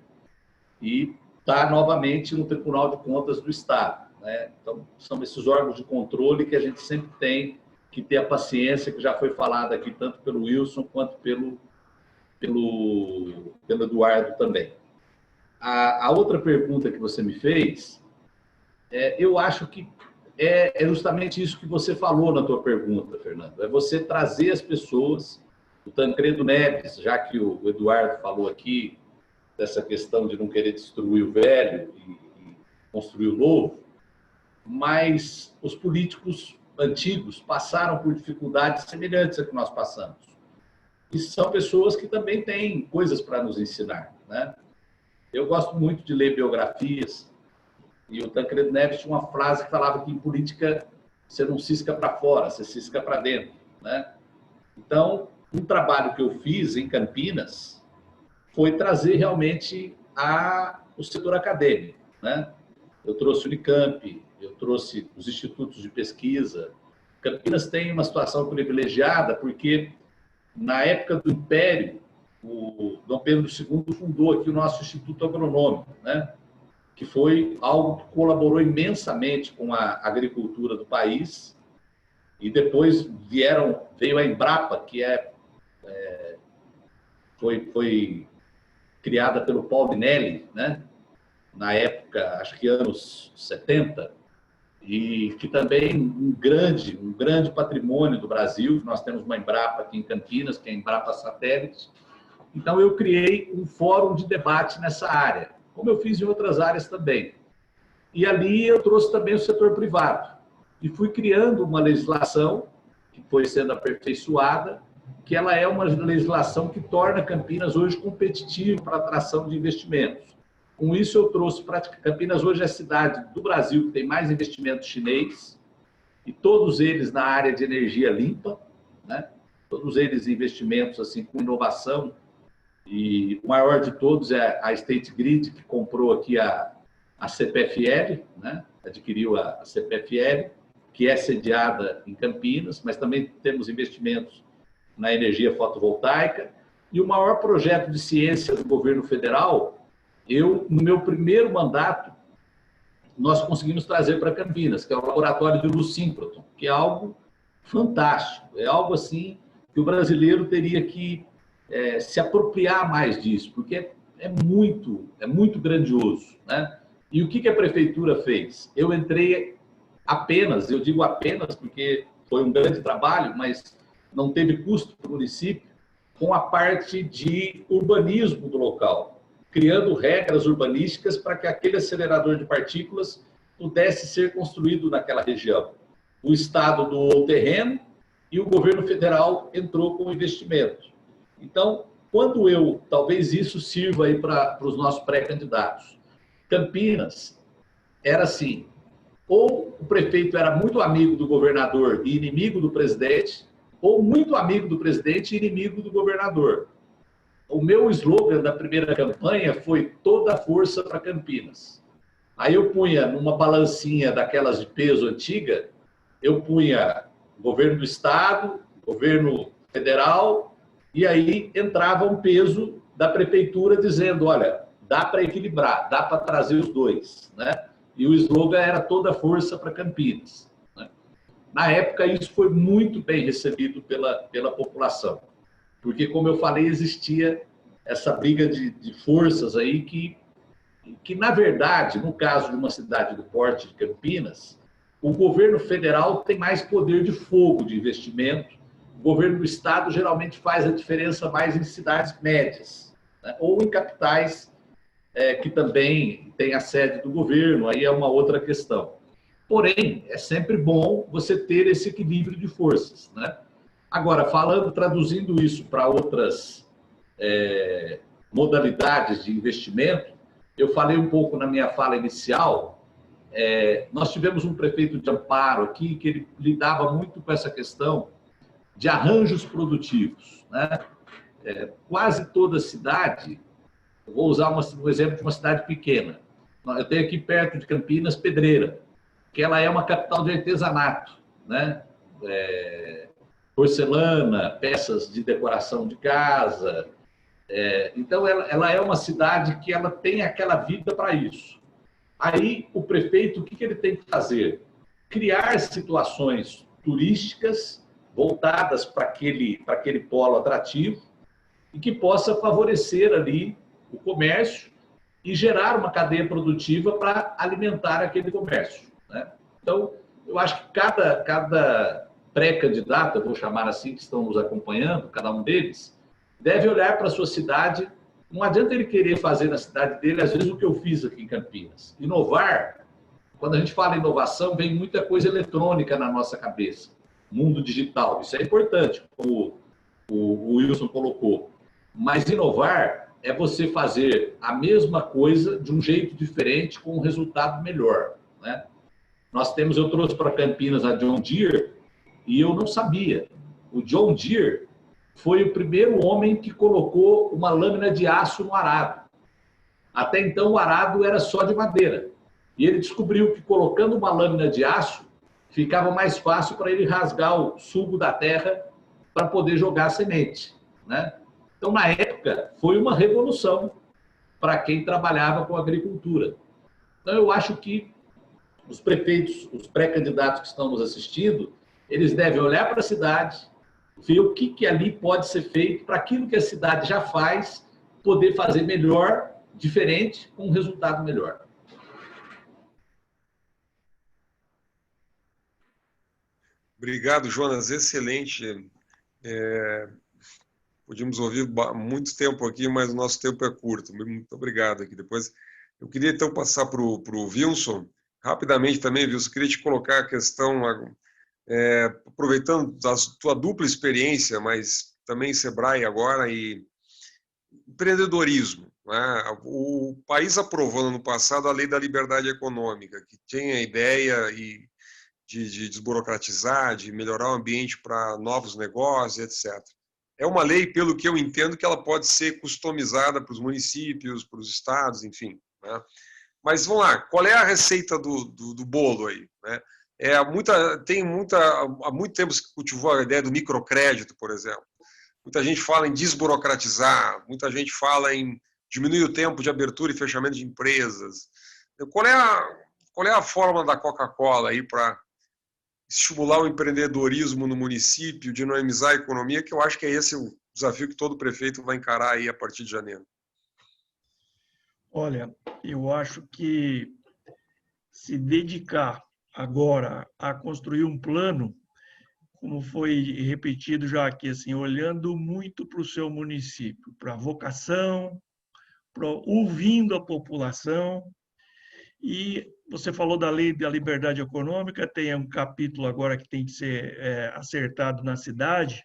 e está novamente no Tribunal de Contas do Estado, né? Então, são esses órgãos de controle que a gente sempre tem que ter a paciência, que já foi falada aqui tanto pelo Wilson quanto pelo Eduardo também. A outra pergunta que você me fez, eu acho que é justamente isso que você falou na tua pergunta, Fernando. É você trazer as pessoas, o Tancredo Neves, já que o Eduardo falou aqui dessa questão de não querer destruir o velho e construir o novo, mas os políticos antigos passaram por dificuldades semelhantes a que nós passamos. E são pessoas que também têm coisas para nos ensinar, né? Eu gosto muito de ler biografias, e o Tancredo Neves tinha uma frase que falava que em política você não cisca para fora, você cisca para dentro, né? Então, um trabalho que eu fiz em Campinas foi trazer realmente o setor acadêmico, né? Eu trouxe o Unicamp, eu trouxe os institutos de pesquisa. Campinas tem uma situação privilegiada porque, na época do Império, o Dom Pedro II fundou aqui o nosso Instituto Agronômico, né? Que foi algo que colaborou imensamente com a agricultura do país. E depois veio a Embrapa, que foi criada pelo Paul Vinelli, né? Na época, acho que anos 70, e que também um grande patrimônio do Brasil. Nós temos uma Embrapa aqui em Campinas, que é a Embrapa Satélite. Então, eu criei um fórum de debate nessa área, como eu fiz em outras áreas também. E ali eu trouxe também o setor privado. E fui criando uma legislação que foi sendo aperfeiçoada, que ela é uma legislação que torna Campinas hoje competitivo para a atração de investimentos. Com isso, eu trouxe para Campinas hoje é a cidade do Brasil que tem mais investimento chinês, e todos eles na área de energia limpa, né? Todos eles investimentos assim com inovação. E o maior de todos é a State Grid, que comprou aqui a CPFL, né? Adquiriu a CPFL, que é sediada em Campinas, mas também temos investimentos na energia fotovoltaica. E o maior projeto de ciência do governo federal, no meu primeiro mandato, nós conseguimos trazer para Campinas, que é o laboratório de luz síncroton, que é algo fantástico, é algo assim que o brasileiro teria que se apropriar mais disso, porque é muito grandioso, né? E o que a prefeitura fez? Eu entrei apenas, eu digo apenas porque foi um grande trabalho, mas não teve custo para o município, com a parte de urbanismo do local, criando regras urbanísticas para que aquele acelerador de partículas pudesse ser construído naquela região. O Estado doou o terreno e o governo federal entrou com o investimento. Então, talvez isso sirva aí para os nossos pré-candidatos. Campinas era assim, ou o prefeito era muito amigo do governador e inimigo do presidente, ou muito amigo do presidente e inimigo do governador. O meu slogan da primeira campanha foi toda a força para Campinas. Aí eu punha numa balancinha daquelas de peso antiga, eu punha governo do estado, governo federal, e aí entrava um peso da prefeitura dizendo, olha, dá para equilibrar, dá para trazer os dois, né? E o slogan era toda a força para Campinas, né? Na época, isso foi muito bem recebido pela população, porque, como eu falei, existia essa briga de forças aí que, na verdade, no caso de uma cidade do porte de Campinas, o governo federal tem mais poder de fogo de investimento, o governo do estado geralmente faz a diferença mais em cidades médias, né? Ou em capitais que também tem a sede do governo, aí é uma outra questão. Porém, é sempre bom você ter esse equilíbrio de forças, né? Agora, traduzindo isso para outras modalidades de investimento, eu falei um pouco na minha fala inicial, nós tivemos um prefeito de Amparo aqui que ele lidava muito com essa questão de arranjos produtivos, né? Quase toda cidade, eu vou usar um exemplo de uma cidade pequena, eu tenho aqui perto de Campinas, Pedreira, que ela é uma capital de artesanato, né? Porcelana, peças de decoração de casa. Então, ela é uma cidade que ela tem aquela vida para isso. Aí, o prefeito, o que ele tem que fazer? Criar situações turísticas voltadas para aquele polo atrativo e que possa favorecer ali o comércio e gerar uma cadeia produtiva para alimentar aquele comércio, né? Então, eu acho que cada pré-candidato, eu vou chamar assim, que estão nos acompanhando, cada um deles, deve olhar para a sua cidade. Não adianta ele querer fazer na cidade dele, às vezes, o que eu fiz aqui em Campinas. Inovar, quando a gente fala em inovação, vem muita coisa eletrônica na nossa cabeça. Mundo digital, isso é importante, como o Wilson colocou. Mas inovar é você fazer a mesma coisa de um jeito diferente, com um resultado melhor, né? Eu trouxe para Campinas a John Deere e eu não sabia. O John Deere foi o primeiro homem que colocou uma lâmina de aço no arado. Até então, o arado era só de madeira. E ele descobriu que colocando uma lâmina de aço, ficava mais fácil para ele rasgar o suco da terra para poder jogar a semente, né? Então, na época, foi uma revolução para quem trabalhava com agricultura. Então, eu acho que os prefeitos, os pré-candidatos que estão nos assistindo, eles devem olhar para a cidade, ver o que ali pode ser feito para aquilo que a cidade já faz, poder fazer melhor, diferente, com um resultado melhor. Obrigado, Jonas. Excelente. Podíamos ouvir muito tempo aqui, mas o nosso tempo é curto. Muito obrigado aqui. Depois, eu queria então passar para o Wilson, rapidamente também, Wilson, queria te colocar a questão, aproveitando a tua dupla experiência, mas também Sebrae agora e empreendedorismo, né? O país aprovou no ano passado a Lei da Liberdade Econômica, que tinha a ideia de desburocratizar, de melhorar o ambiente para novos negócios, etc. É uma lei, pelo que eu entendo, que ela pode ser customizada para os municípios, para os estados, enfim, né? Mas vamos lá, qual é a receita do bolo aí, né? Há muito tempo se cultivou a ideia do microcrédito, por exemplo. Muita gente fala em desburocratizar, muita gente fala em diminuir o tempo de abertura e fechamento de empresas. Qual é a fórmula da Coca-Cola aí para estimular o empreendedorismo no município, dinamizar a economia, que eu acho que é esse o desafio que todo prefeito vai encarar aí a partir de janeiro? Olha, eu acho que se dedicar agora a construir um plano, como foi repetido já aqui, assim, olhando muito para o seu município, para a vocação, ouvindo a população. E você falou da Lei da Liberdade Econômica, tem um capítulo agora que tem que ser acertado na cidade,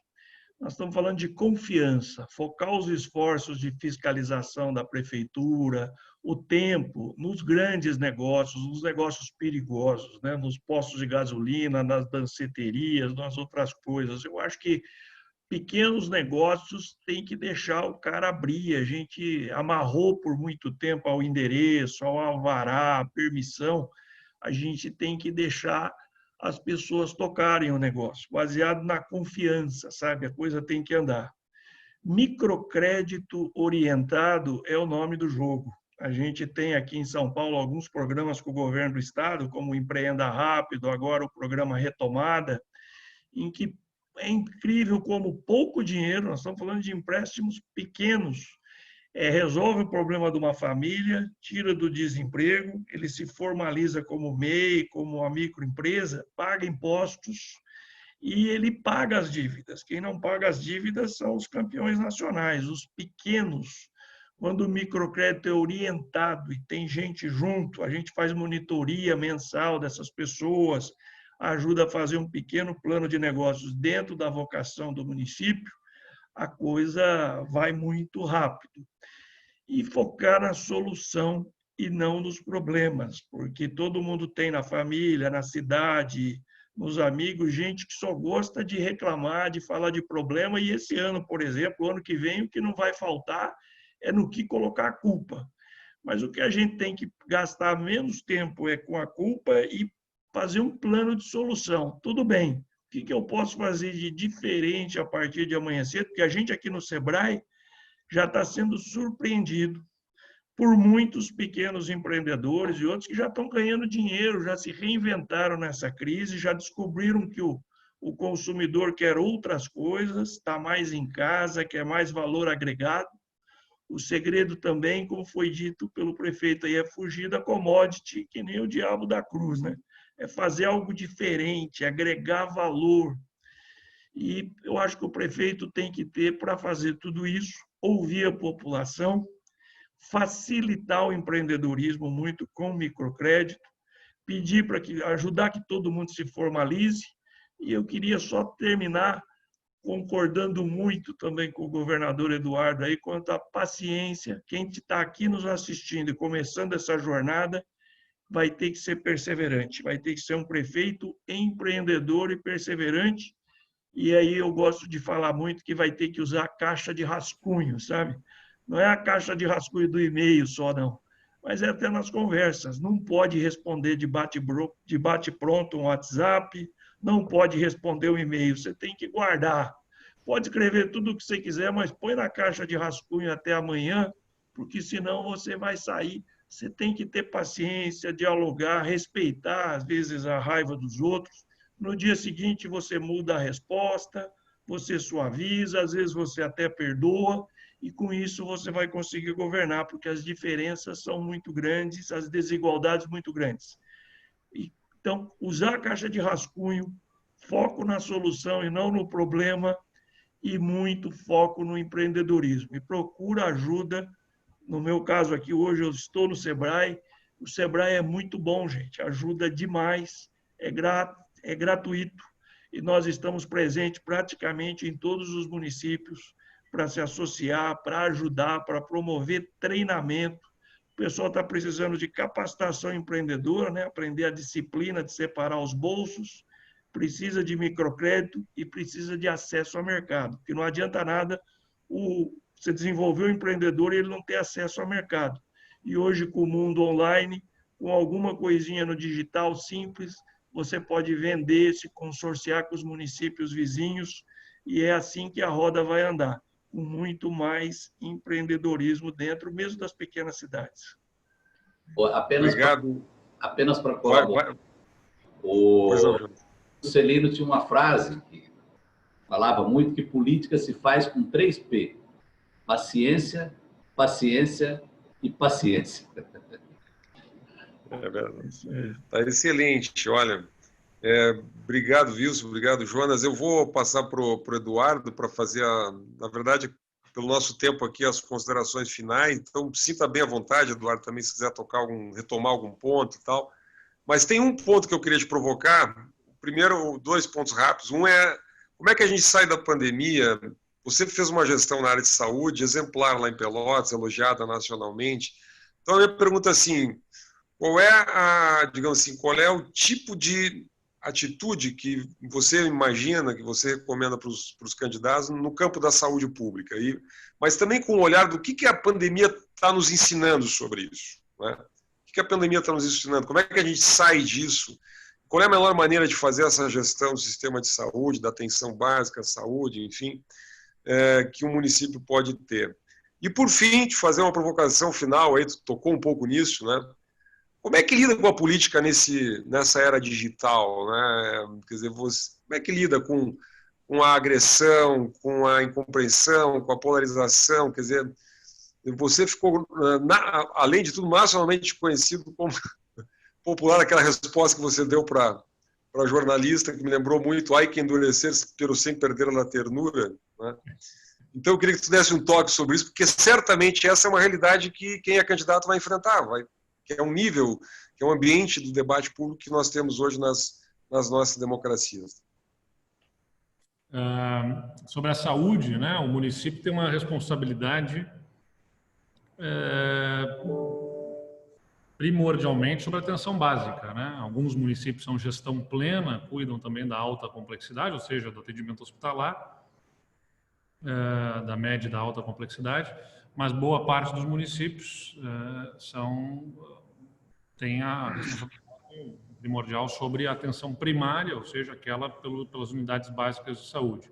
Nós estamos falando de confiança, focar os esforços de fiscalização da prefeitura, o tempo, nos grandes negócios, nos negócios perigosos, né? Nos postos de gasolina, nas danceterias, nas outras coisas. Eu acho que pequenos negócios tem que deixar o cara abrir. A gente amarrou por muito tempo ao endereço, ao alvará, à permissão. A gente tem que deixar as pessoas tocarem o negócio, baseado na confiança, sabe? A coisa tem que andar. Microcrédito orientado é o nome do jogo. A gente tem aqui em São Paulo alguns programas com o governo do estado, como o Empreenda Rápido, agora o programa Retomada, em que é incrível como pouco dinheiro, nós estamos falando de empréstimos pequenos, resolve o problema de uma família, tira do desemprego, ele se formaliza como MEI, como uma microempresa, paga impostos e ele paga as dívidas. Quem não paga as dívidas são os campeões nacionais, os pequenos. Quando o microcrédito é orientado e tem gente junto, a gente faz monitoria mensal dessas pessoas, ajuda a fazer um pequeno plano de negócios dentro da vocação do município, a coisa vai muito rápido. E focar na solução e não nos problemas, porque todo mundo tem na família, na cidade, nos amigos, gente que só gosta de reclamar, de falar de problema, e esse ano, por exemplo, o ano que vem, o que não vai faltar é no que colocar a culpa. Mas o que a gente tem que gastar menos tempo é com a culpa e fazer um plano de solução. Tudo bem, o que eu posso fazer de diferente a partir de amanhã cedo? Porque a gente aqui no Sebrae já está sendo surpreendido por muitos pequenos empreendedores e outros que já estão ganhando dinheiro, já se reinventaram nessa crise, já descobriram que o consumidor quer outras coisas, está mais em casa, quer mais valor agregado. O segredo também, como foi dito pelo prefeito aí, é fugir da commodity, que nem o diabo da cruz, né? É fazer algo diferente, agregar valor. E eu acho que o prefeito tem que ter, para fazer tudo isso, ouvir a população, facilitar o empreendedorismo muito com microcrédito, pedir para que ajudar que todo mundo se formalize. E eu queria só terminar concordando muito também com o governador Eduardo aí quanto à paciência. Quem está aqui nos assistindo e começando essa jornada vai ter que ser perseverante, vai ter que ser um prefeito empreendedor e perseverante. E aí eu gosto de falar muito que vai ter que usar a caixa de rascunho, sabe? Não é a caixa de rascunho do e-mail só, não. Mas é até nas conversas. Não pode responder de bate-pronto um WhatsApp, não pode responder um e-mail. Você tem que guardar. Pode escrever tudo o que você quiser, mas põe na caixa de rascunho até amanhã, porque senão você vai sair. Você tem que ter paciência, dialogar, respeitar, às vezes, a raiva dos outros. No dia seguinte, você muda a resposta, você suaviza, às vezes você até perdoa, e com isso você vai conseguir governar, porque as diferenças são muito grandes, as desigualdades muito grandes. Então, usar a caixa de rascunho, foco na solução e não no problema, e muito foco no empreendedorismo. E procura ajuda. No meu caso aqui, hoje eu estou no Sebrae. O Sebrae é muito bom, gente, ajuda demais, é gratuito, e nós estamos presentes praticamente em todos os municípios para se associar, para ajudar, para promover treinamento. O pessoal está precisando de capacitação empreendedora, né? Aprender a disciplina de separar os bolsos, precisa de microcrédito e precisa de acesso ao mercado, porque não adianta nada você desenvolver um empreendedor e ele não ter acesso ao mercado. E hoje, com o mundo online, com alguma coisinha no digital simples, você pode vender, se consorciar com os municípios vizinhos, e é assim que a roda vai andar, com muito mais empreendedorismo dentro mesmo das pequenas cidades. Obrigado. Apenas para colaborar. O Celino tinha uma frase que falava muito que política se faz com 3 P: paciência, paciência e paciência. É verdade. Está excelente. Olha, obrigado, Wilson, obrigado, Jonas. Eu vou passar para o Eduardo para fazer, na verdade, pelo nosso tempo aqui, as considerações finais. Então, sinta bem à vontade, Eduardo, também, se quiser retomar algum ponto e tal. Mas tem um ponto que eu queria te provocar. Primeiro, 2 pontos rápidos. Um é como é que a gente sai da pandemia? Você fez uma gestão na área de saúde exemplar lá em Pelotas, elogiada nacionalmente. Então, a minha pergunta é assim, qual é digamos assim, qual é o tipo de atitude que você imagina, que você recomenda para os candidatos no campo da saúde pública? Mas também com o olhar do que a pandemia está nos ensinando sobre isso, né? O que a pandemia está nos ensinando? Como é que a gente sai disso? Qual é a melhor maneira de fazer essa gestão do sistema de saúde, da atenção básica à saúde, enfim, que um município pode ter? E, por fim, de fazer uma provocação final, aí tu tocou um pouco nisso, né? Como é que lida com a política nessa era digital, né? Quer dizer, como é que lida com a agressão, com a incompreensão, com a polarização? Quer dizer, você ficou, além de tudo, nacionalmente conhecido como popular, aquela resposta que você deu para a jornalista, que me lembrou muito, ai que endurecer, pero sem perder a ternura, né? Então, eu queria que tu desse um toque sobre isso, porque certamente essa é uma realidade que quem é candidato vai enfrentar, que é um nível, que é um ambiente do debate público que nós temos hoje nas nossas democracias. Sobre a saúde, né, o município tem uma responsabilidade primordialmente sobre a atenção básica, né? Alguns municípios são gestão plena, cuidam também da alta complexidade, ou seja, do atendimento hospitalar, da média e da alta complexidade, mas boa parte dos municípios tem a responsabilidade primordial sobre a atenção primária, ou seja, aquela pelas unidades básicas de saúde.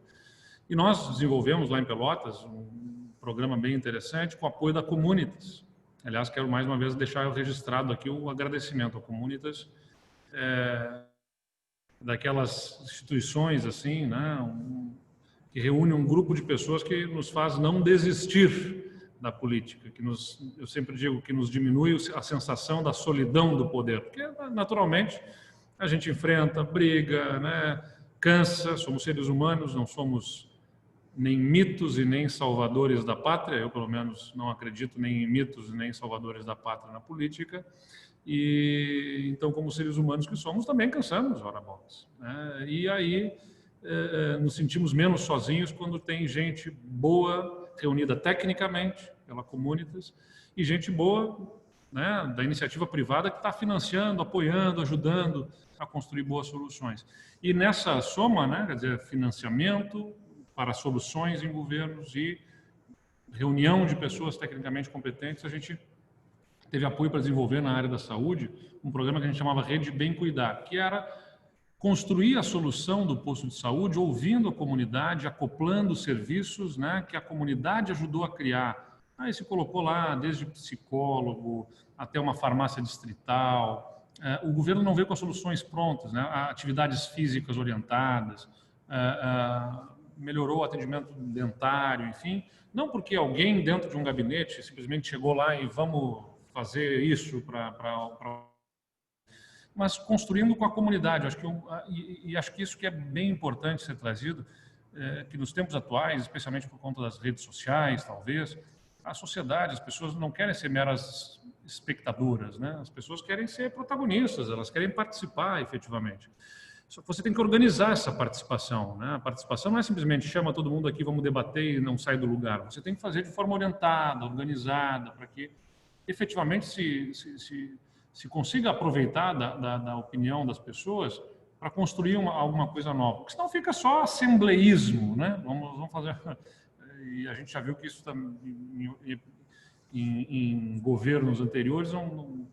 E nós desenvolvemos lá em Pelotas um programa bem interessante com apoio da Comunitas. Aliás, quero mais uma vez deixar registrado aqui o agradecimento à Comunitas, daquelas instituições assim, né, que reúne um grupo de pessoas que nos faz não desistir da política, eu sempre digo que nos diminui a sensação da solidão do poder, porque naturalmente a gente enfrenta, briga, né, cansa, somos seres humanos, não somos nem mitos e nem salvadores da pátria, eu pelo menos não acredito nem em mitos e nem salvadores da pátria na política, e então como seres humanos que somos também cansamos, ora bolas, né? E aí nos sentimos menos sozinhos quando tem gente boa reunida tecnicamente pela Comunitas e gente boa, né, da iniciativa privada que está financiando, apoiando, ajudando a construir boas soluções. E nessa soma, né, quer dizer, financiamento para soluções em governos e reunião de pessoas tecnicamente competentes, a gente teve apoio para desenvolver na área da saúde um programa que a gente chamava Rede Bem Cuidar, que era construir a solução do posto de saúde, ouvindo a comunidade, acoplando serviços, né, que a comunidade ajudou a criar. Aí se colocou lá desde psicólogo até uma farmácia distrital. O governo não veio com as soluções prontas, né, atividades físicas orientadas, melhorou o atendimento dentário, enfim. Não porque alguém dentro de um gabinete simplesmente chegou lá e vamos fazer isso mas construindo com a comunidade. Acho que isso que é bem importante ser trazido, que nos tempos atuais, especialmente por conta das redes sociais, talvez, a sociedade, as pessoas não querem ser meras espectadoras, né? As pessoas querem ser protagonistas, elas querem participar efetivamente. Só que você tem que organizar essa participação, né? A participação não é simplesmente chama todo mundo aqui, vamos debater e não sai do lugar. Você tem que fazer de forma orientada, organizada, para que efetivamente se consiga aproveitar da opinião das pessoas para construir alguma coisa nova. Porque senão fica só assembleísmo, né? Vamos fazer... E a gente já viu que isso em governos anteriores não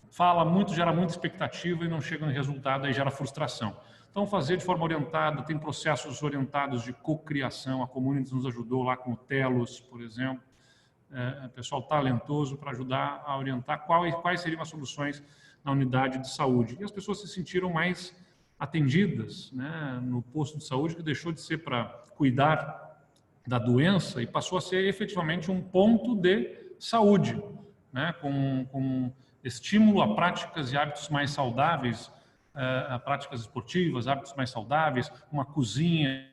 fala muito, gera muita expectativa e não chega em resultado, aí gera frustração. Então, fazer de forma orientada, tem processos orientados de cocriação, a Comunitas nos ajudou lá com o Telos, por exemplo, pessoal talentoso para ajudar a orientar quais seriam as soluções na unidade de saúde. E as pessoas se sentiram mais atendidas, né, no posto de saúde, que deixou de ser para cuidar da doença e passou a ser efetivamente um ponto de saúde, né, com estímulo a práticas e hábitos mais saudáveis, a práticas esportivas, hábitos mais saudáveis, uma cozinha,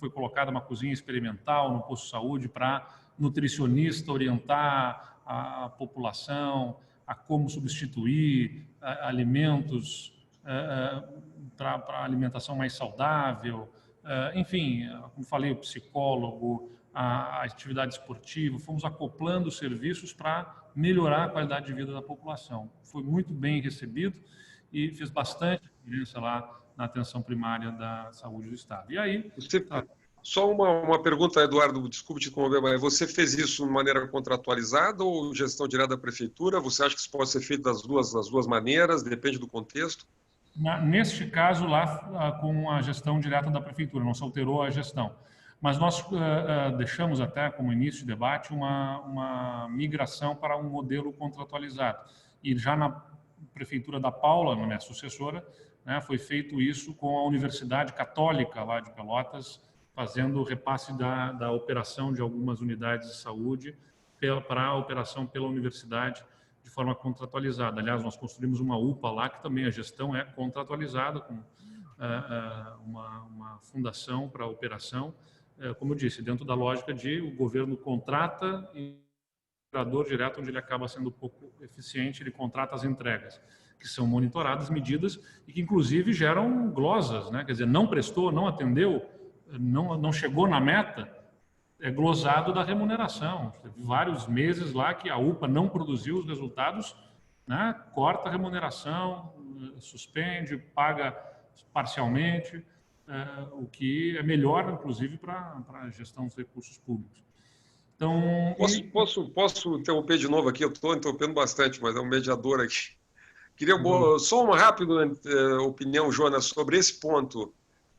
foi colocada uma cozinha experimental no posto de saúde para nutricionista orientar a população a como substituir alimentos para alimentação mais saudável, enfim, como falei, o psicólogo, a atividade esportiva, fomos acoplando serviços para melhorar a qualidade de vida da população. Foi muito bem recebido e fez bastante diferença lá na atenção primária da saúde do Estado. E aí... Só uma pergunta, Eduardo, desculpe te interromper, mas você fez isso de maneira contratualizada ou gestão direta da prefeitura? Você acha que isso pode ser feito das duas maneiras, depende do contexto? Neste caso lá, com a gestão direta da prefeitura, não se alterou a gestão. Mas nós deixamos até, como início de debate, uma migração para um modelo contratualizado. E já na prefeitura da Paula, na minha sucessora, né, foi feito isso com a Universidade Católica lá de Pelotas, fazendo o repasse da operação de algumas unidades de saúde para a operação pela universidade de forma contratualizada. Aliás, nós construímos uma UPA lá, que também a gestão é contratualizada, com uma fundação para a operação, como eu disse, dentro da lógica de o governo contrata e o operador direto, onde ele acaba sendo pouco eficiente, ele contrata as entregas, que são monitoradas, medidas, e que inclusive geram glosas, né? Quer dizer, não prestou, não atendeu, não chegou na meta, é glosado da remuneração. Teve vários meses lá que a UPA não produziu os resultados, né? Corta a remuneração, suspende, paga parcialmente, o que é melhor, inclusive, para a gestão dos recursos públicos. Então, posso interromper de novo aqui? Eu estou interrompendo bastante, mas é um mediador aqui. Queria só uma rápida opinião, Jonas, sobre esse ponto.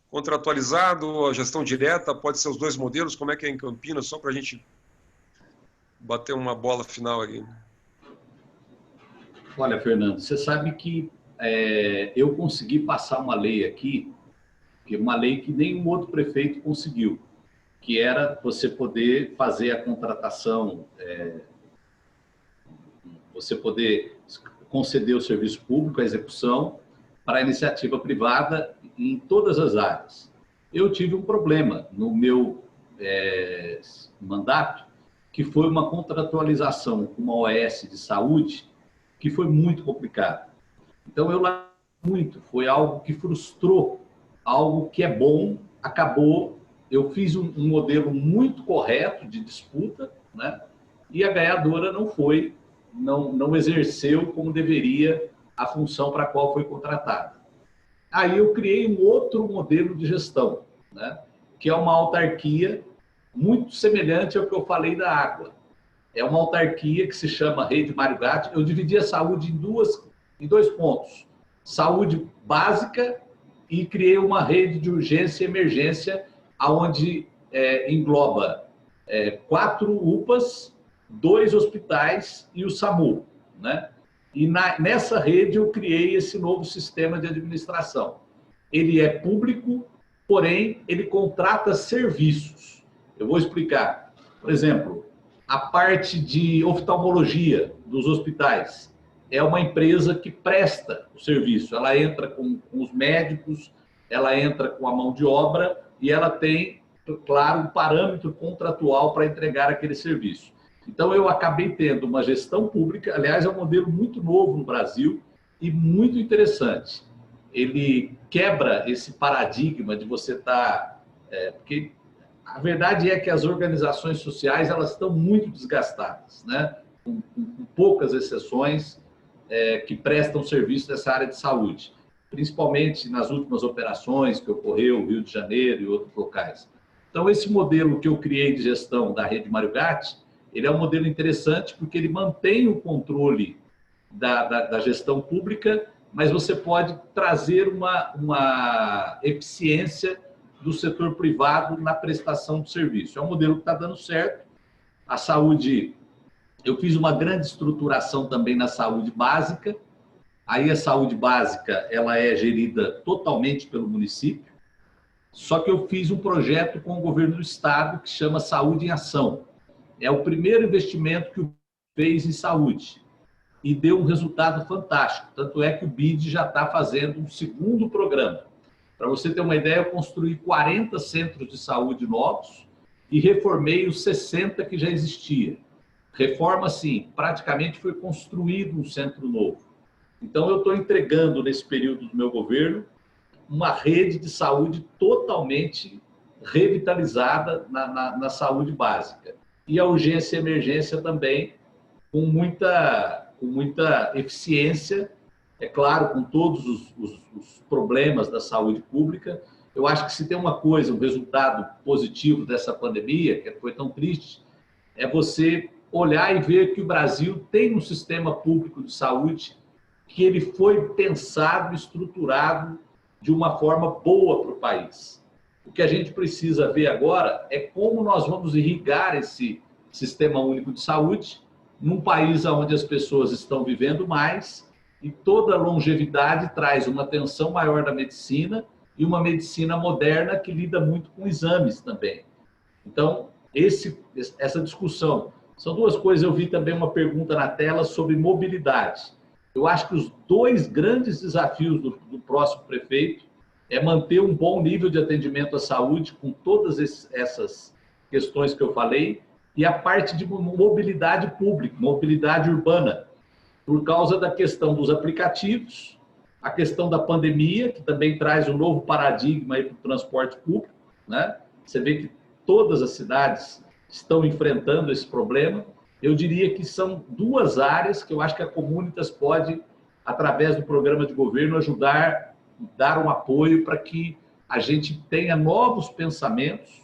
Contratualizado, a gestão direta, pode ser os dois modelos, como é que é em Campinas, só para a gente bater uma bola final aqui. Olha, Fernando, você sabe que eu consegui passar uma lei aqui, uma lei que nenhum outro prefeito conseguiu, que era você poder fazer a contratação, você poder conceder o serviço público, a execução, para a iniciativa privada em todas as áreas. Eu tive um problema no meu mandato, que foi uma contratualização com uma OS de saúde, que foi muito complicado. Então, eu lamentei muito, foi algo que frustrou, algo que é bom, acabou. Eu fiz um modelo muito correto de disputa, né? E a ganhadora não exerceu como deveria a função para a qual foi contratada. Aí eu criei um outro modelo de gestão, né? Que é uma autarquia muito semelhante ao que eu falei da água. É uma autarquia que se chama Rede Mário Gatti. Eu dividi a saúde em dois pontos. Saúde básica e criei uma rede de urgência e emergência, onde engloba 4 UPAs, 2 hospitais e o SAMU, né? E nessa rede eu criei esse novo sistema de administração. Ele é público, porém ele contrata serviços. Eu vou explicar. Por exemplo, a parte de oftalmologia dos hospitais é uma empresa que presta o serviço. Ela entra com os médicos, ela entra com a mão de obra e ela tem, claro, um parâmetro contratual para entregar aquele serviço. Então, eu acabei tendo uma gestão pública, aliás, é um modelo muito novo no Brasil e muito interessante. Ele quebra esse paradigma de você estar... porque a verdade é que as organizações sociais elas estão muito desgastadas, né? Com poucas exceções que prestam serviço nessa área de saúde, principalmente nas últimas operações que ocorreu no Rio de Janeiro e outros locais. Então, esse modelo que eu criei de gestão da Rede Mário Gatti, ele é um modelo interessante porque ele mantém o controle da gestão pública, mas você pode trazer uma eficiência do setor privado na prestação de serviço. É um modelo que está dando certo. A saúde, eu fiz uma grande estruturação também na saúde básica. Aí a saúde básica ela é gerida totalmente pelo município, só que eu fiz um projeto com o governo do estado que chama Saúde em Ação. É o primeiro investimento que o BID fez em saúde e deu um resultado fantástico. Tanto é que o BID já está fazendo um segundo programa. Para você ter uma ideia, eu construí 40 centros de saúde novos e reformei os 60 que já existiam. Reforma, sim, praticamente foi construído um centro novo. Então, eu estou entregando nesse período do meu governo uma rede de saúde totalmente revitalizada na saúde básica. E a urgência e emergência também com muita eficiência, é claro, com todos os problemas da saúde pública. Eu acho que se tem uma coisa, um resultado positivo dessa pandemia, que foi tão triste, é você olhar e ver que o Brasil tem um sistema público de saúde que ele foi pensado, estruturado de uma forma boa para o país. O que a gente precisa ver agora é como nós vamos irrigar esse sistema único de saúde num país onde as pessoas estão vivendo mais e toda a longevidade traz uma atenção maior da medicina e uma medicina moderna que lida muito com exames também. Então, essa discussão. São duas coisas. Eu vi também uma pergunta na tela sobre mobilidade. Eu acho que os dois grandes desafios do próximo prefeito é manter um bom nível de atendimento à saúde com todas essas questões que eu falei e a parte de mobilidade pública, mobilidade urbana, por causa da questão dos aplicativos, a questão da pandemia, que também traz um novo paradigma para o transporte público, né? Você vê que todas as cidades estão enfrentando esse problema. Eu diria que são duas áreas que eu acho que a Comunitas pode, através do programa de governo, ajudar, dar um apoio para que a gente tenha novos pensamentos.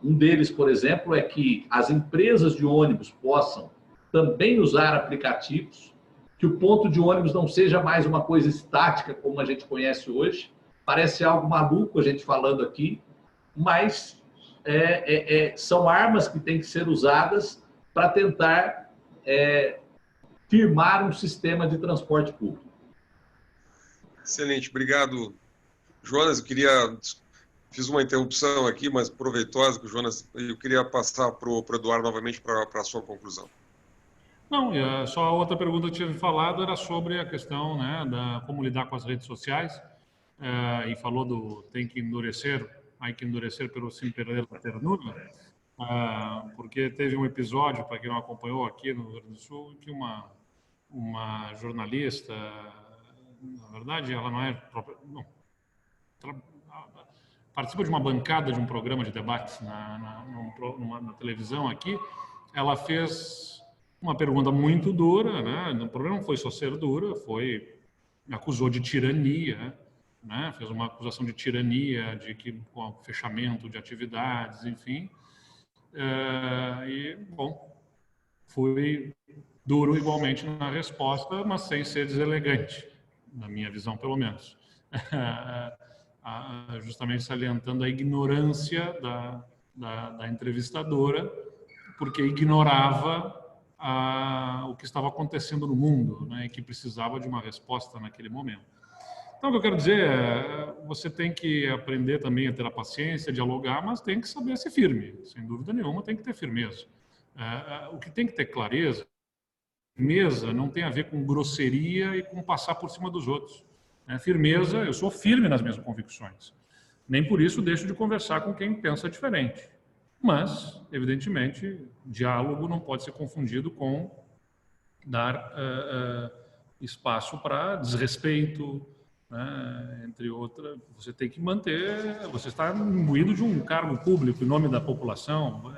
Um deles, por exemplo, é que as empresas de ônibus possam também usar aplicativos, que o ponto de ônibus não seja mais uma coisa estática, como a gente conhece hoje. Parece algo maluco a gente falando aqui, mas são armas que têm que ser usadas para tentar firmar um sistema de transporte público. Excelente, obrigado, Jonas. Fiz uma interrupção aqui, mas proveitosa, que o Jonas, eu queria passar para o Eduardo novamente para a sua conclusão. Não, só a outra pergunta que eu tinha falado era sobre a questão, né, da como lidar com as redes sociais, e falou tem que endurecer, hay que endurecer pero sin perder la ternura, porque teve um episódio, para quem não acompanhou aqui no Rio Grande do Sul, que uma jornalista, na verdade ela não é participa de uma bancada de um programa de debates na televisão aqui. Ela fez uma pergunta muito dura, né? O problema não foi só ser dura, acusou de tirania, né? Fez uma acusação de tirania, com fechamento de atividades, enfim. E, bom, fui duro igualmente na resposta, mas sem ser deselegante, na minha visão, pelo menos. Justamente salientando a ignorância da entrevistadora, porque ignorava o que estava acontecendo no mundo, né, e que precisava de uma resposta naquele momento. Então, o que eu quero dizer você tem que aprender também a ter a paciência, dialogar, mas tem que saber ser firme, sem dúvida nenhuma, tem que ter firmeza. O que tem que ter clareza não tem a ver com grosseria e com passar por cima dos outros. Firmeza, eu sou firme nas minhas convicções. Nem por isso deixo de conversar com quem pensa diferente. Mas, evidentemente, diálogo não pode ser confundido com dar espaço para desrespeito, né? Entre outras. Você tem que manter, você está imbuído de um cargo público em nome da população,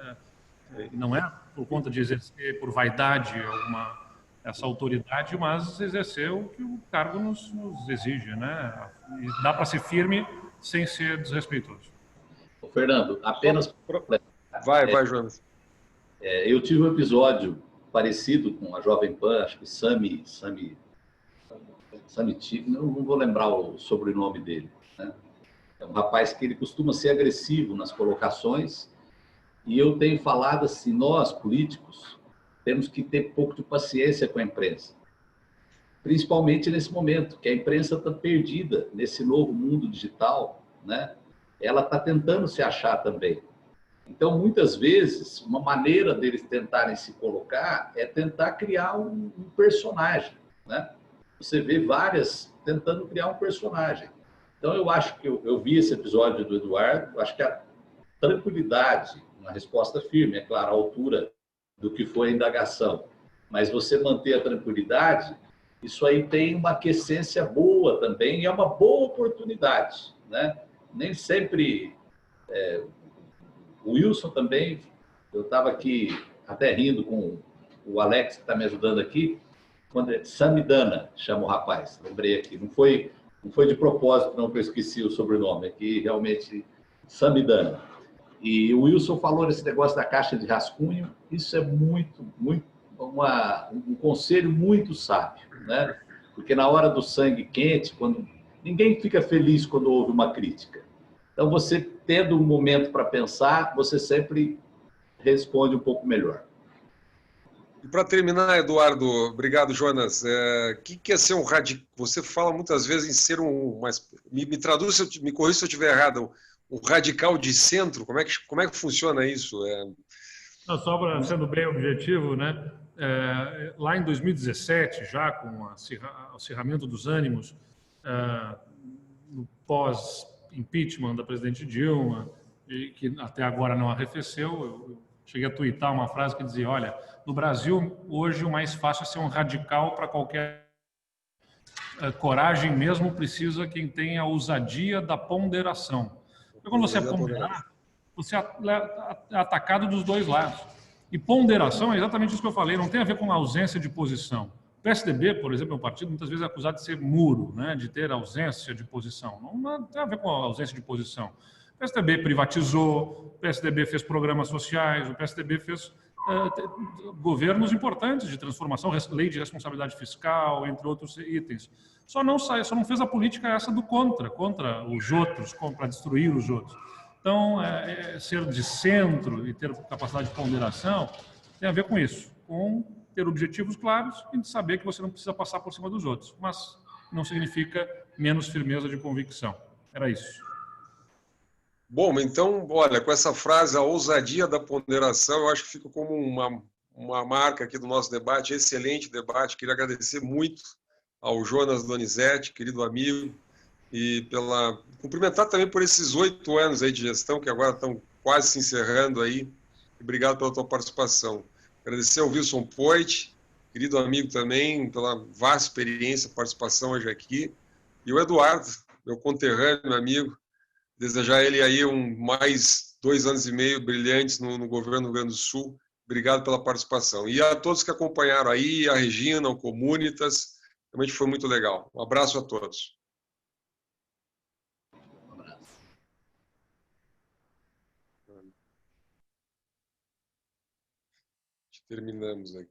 não é por conta de exercer por vaidade essa autoridade, mas exercer o que o cargo nos exige, né? E dá para ser firme sem ser desrespeitoso. Fernando, apenas... Vai, Jonas. Eu tive um episódio parecido com a Jovem Pan, acho que Sami, não vou lembrar o sobrenome dele, né? É um rapaz que ele costuma ser agressivo nas colocações, e eu tenho falado assim, nós, políticos, temos que ter pouco de paciência com a imprensa. Principalmente nesse momento, que a imprensa está perdida nesse novo mundo digital, né? Ela está tentando se achar também. Então, muitas vezes, uma maneira deles tentarem se colocar é tentar criar um personagem, né? Você vê várias tentando criar um personagem. Então, eu acho que eu vi esse episódio do Eduardo, acho que a tranquilidade, uma resposta firme, é claro, a altura do que foi a indagação, mas você manter a tranquilidade, isso aí tem uma aquiescência boa também, e é uma boa oportunidade né? Nem sempre... o Wilson também, eu estava aqui até rindo com o Alex, que está me ajudando aqui, quando Samidana chama o rapaz, lembrei aqui. Não foi de propósito, não, que eu esqueci o sobrenome, aqui realmente Samidana. E o Wilson falou nesse negócio da caixa de rascunho, isso é um conselho muito sábio, né? Porque na hora do sangue quente, ninguém fica feliz quando houve uma crítica. Então, você tendo um momento para pensar, você sempre responde um pouco melhor. E para terminar, Eduardo, obrigado, Jonas. O que é ser um radical? Você fala muitas vezes em ser mas me traduz, me corrija se eu estiver errado, um radical de centro. Como é que funciona isso? Não, só para sendo bem objetivo, né? Lá em 2017, já com o acirramento dos ânimos, no pós-impeachment da presidente Dilma, e que até agora não arrefeceu, eu cheguei a tuitar uma frase que dizia: olha, no Brasil, hoje o mais fácil é ser um radical para qualquer coragem mesmo, precisa quem tem a ousadia da ponderação. Porque quando você é ponderar, você é atacado dos dois lados. E ponderação é exatamente isso que eu falei, não tem a ver com a ausência de posição. O PSDB, por exemplo, é um partido muitas vezes acusado de ser muro, né, de ter ausência de posição. Não tem a ver com a ausência de posição. O PSDB privatizou, o PSDB fez programas sociais, o PSDB fez governos importantes de transformação, lei de responsabilidade fiscal, entre outros itens. Só não fez a política essa do contra os outros, para destruir os outros. Então, ser de centro e ter capacidade de ponderação tem a ver com isso, com ter objetivos claros e de saber que você não precisa passar por cima dos outros, mas não significa menos firmeza de convicção. Era isso. Bom, então, olha, com essa frase, a ousadia da ponderação, eu acho que fica como uma marca aqui do nosso debate, excelente debate. Queria agradecer muito ao Jonas Donizete, querido amigo, e cumprimentar também por esses 8 anos aí de gestão, que agora estão quase se encerrando aí. Obrigado pela tua participação. Agradecer ao Wilson Poit, querido amigo também, pela vasta experiência, participação hoje aqui. E o Eduardo, meu conterrâneo, meu amigo, desejar ele aí mais 2 anos e meio brilhantes no governo do Rio Grande do Sul. Obrigado pela participação. E a todos que acompanharam aí, a Regina, o Comunitas, realmente foi muito legal. Um abraço a todos. Terminamos aqui.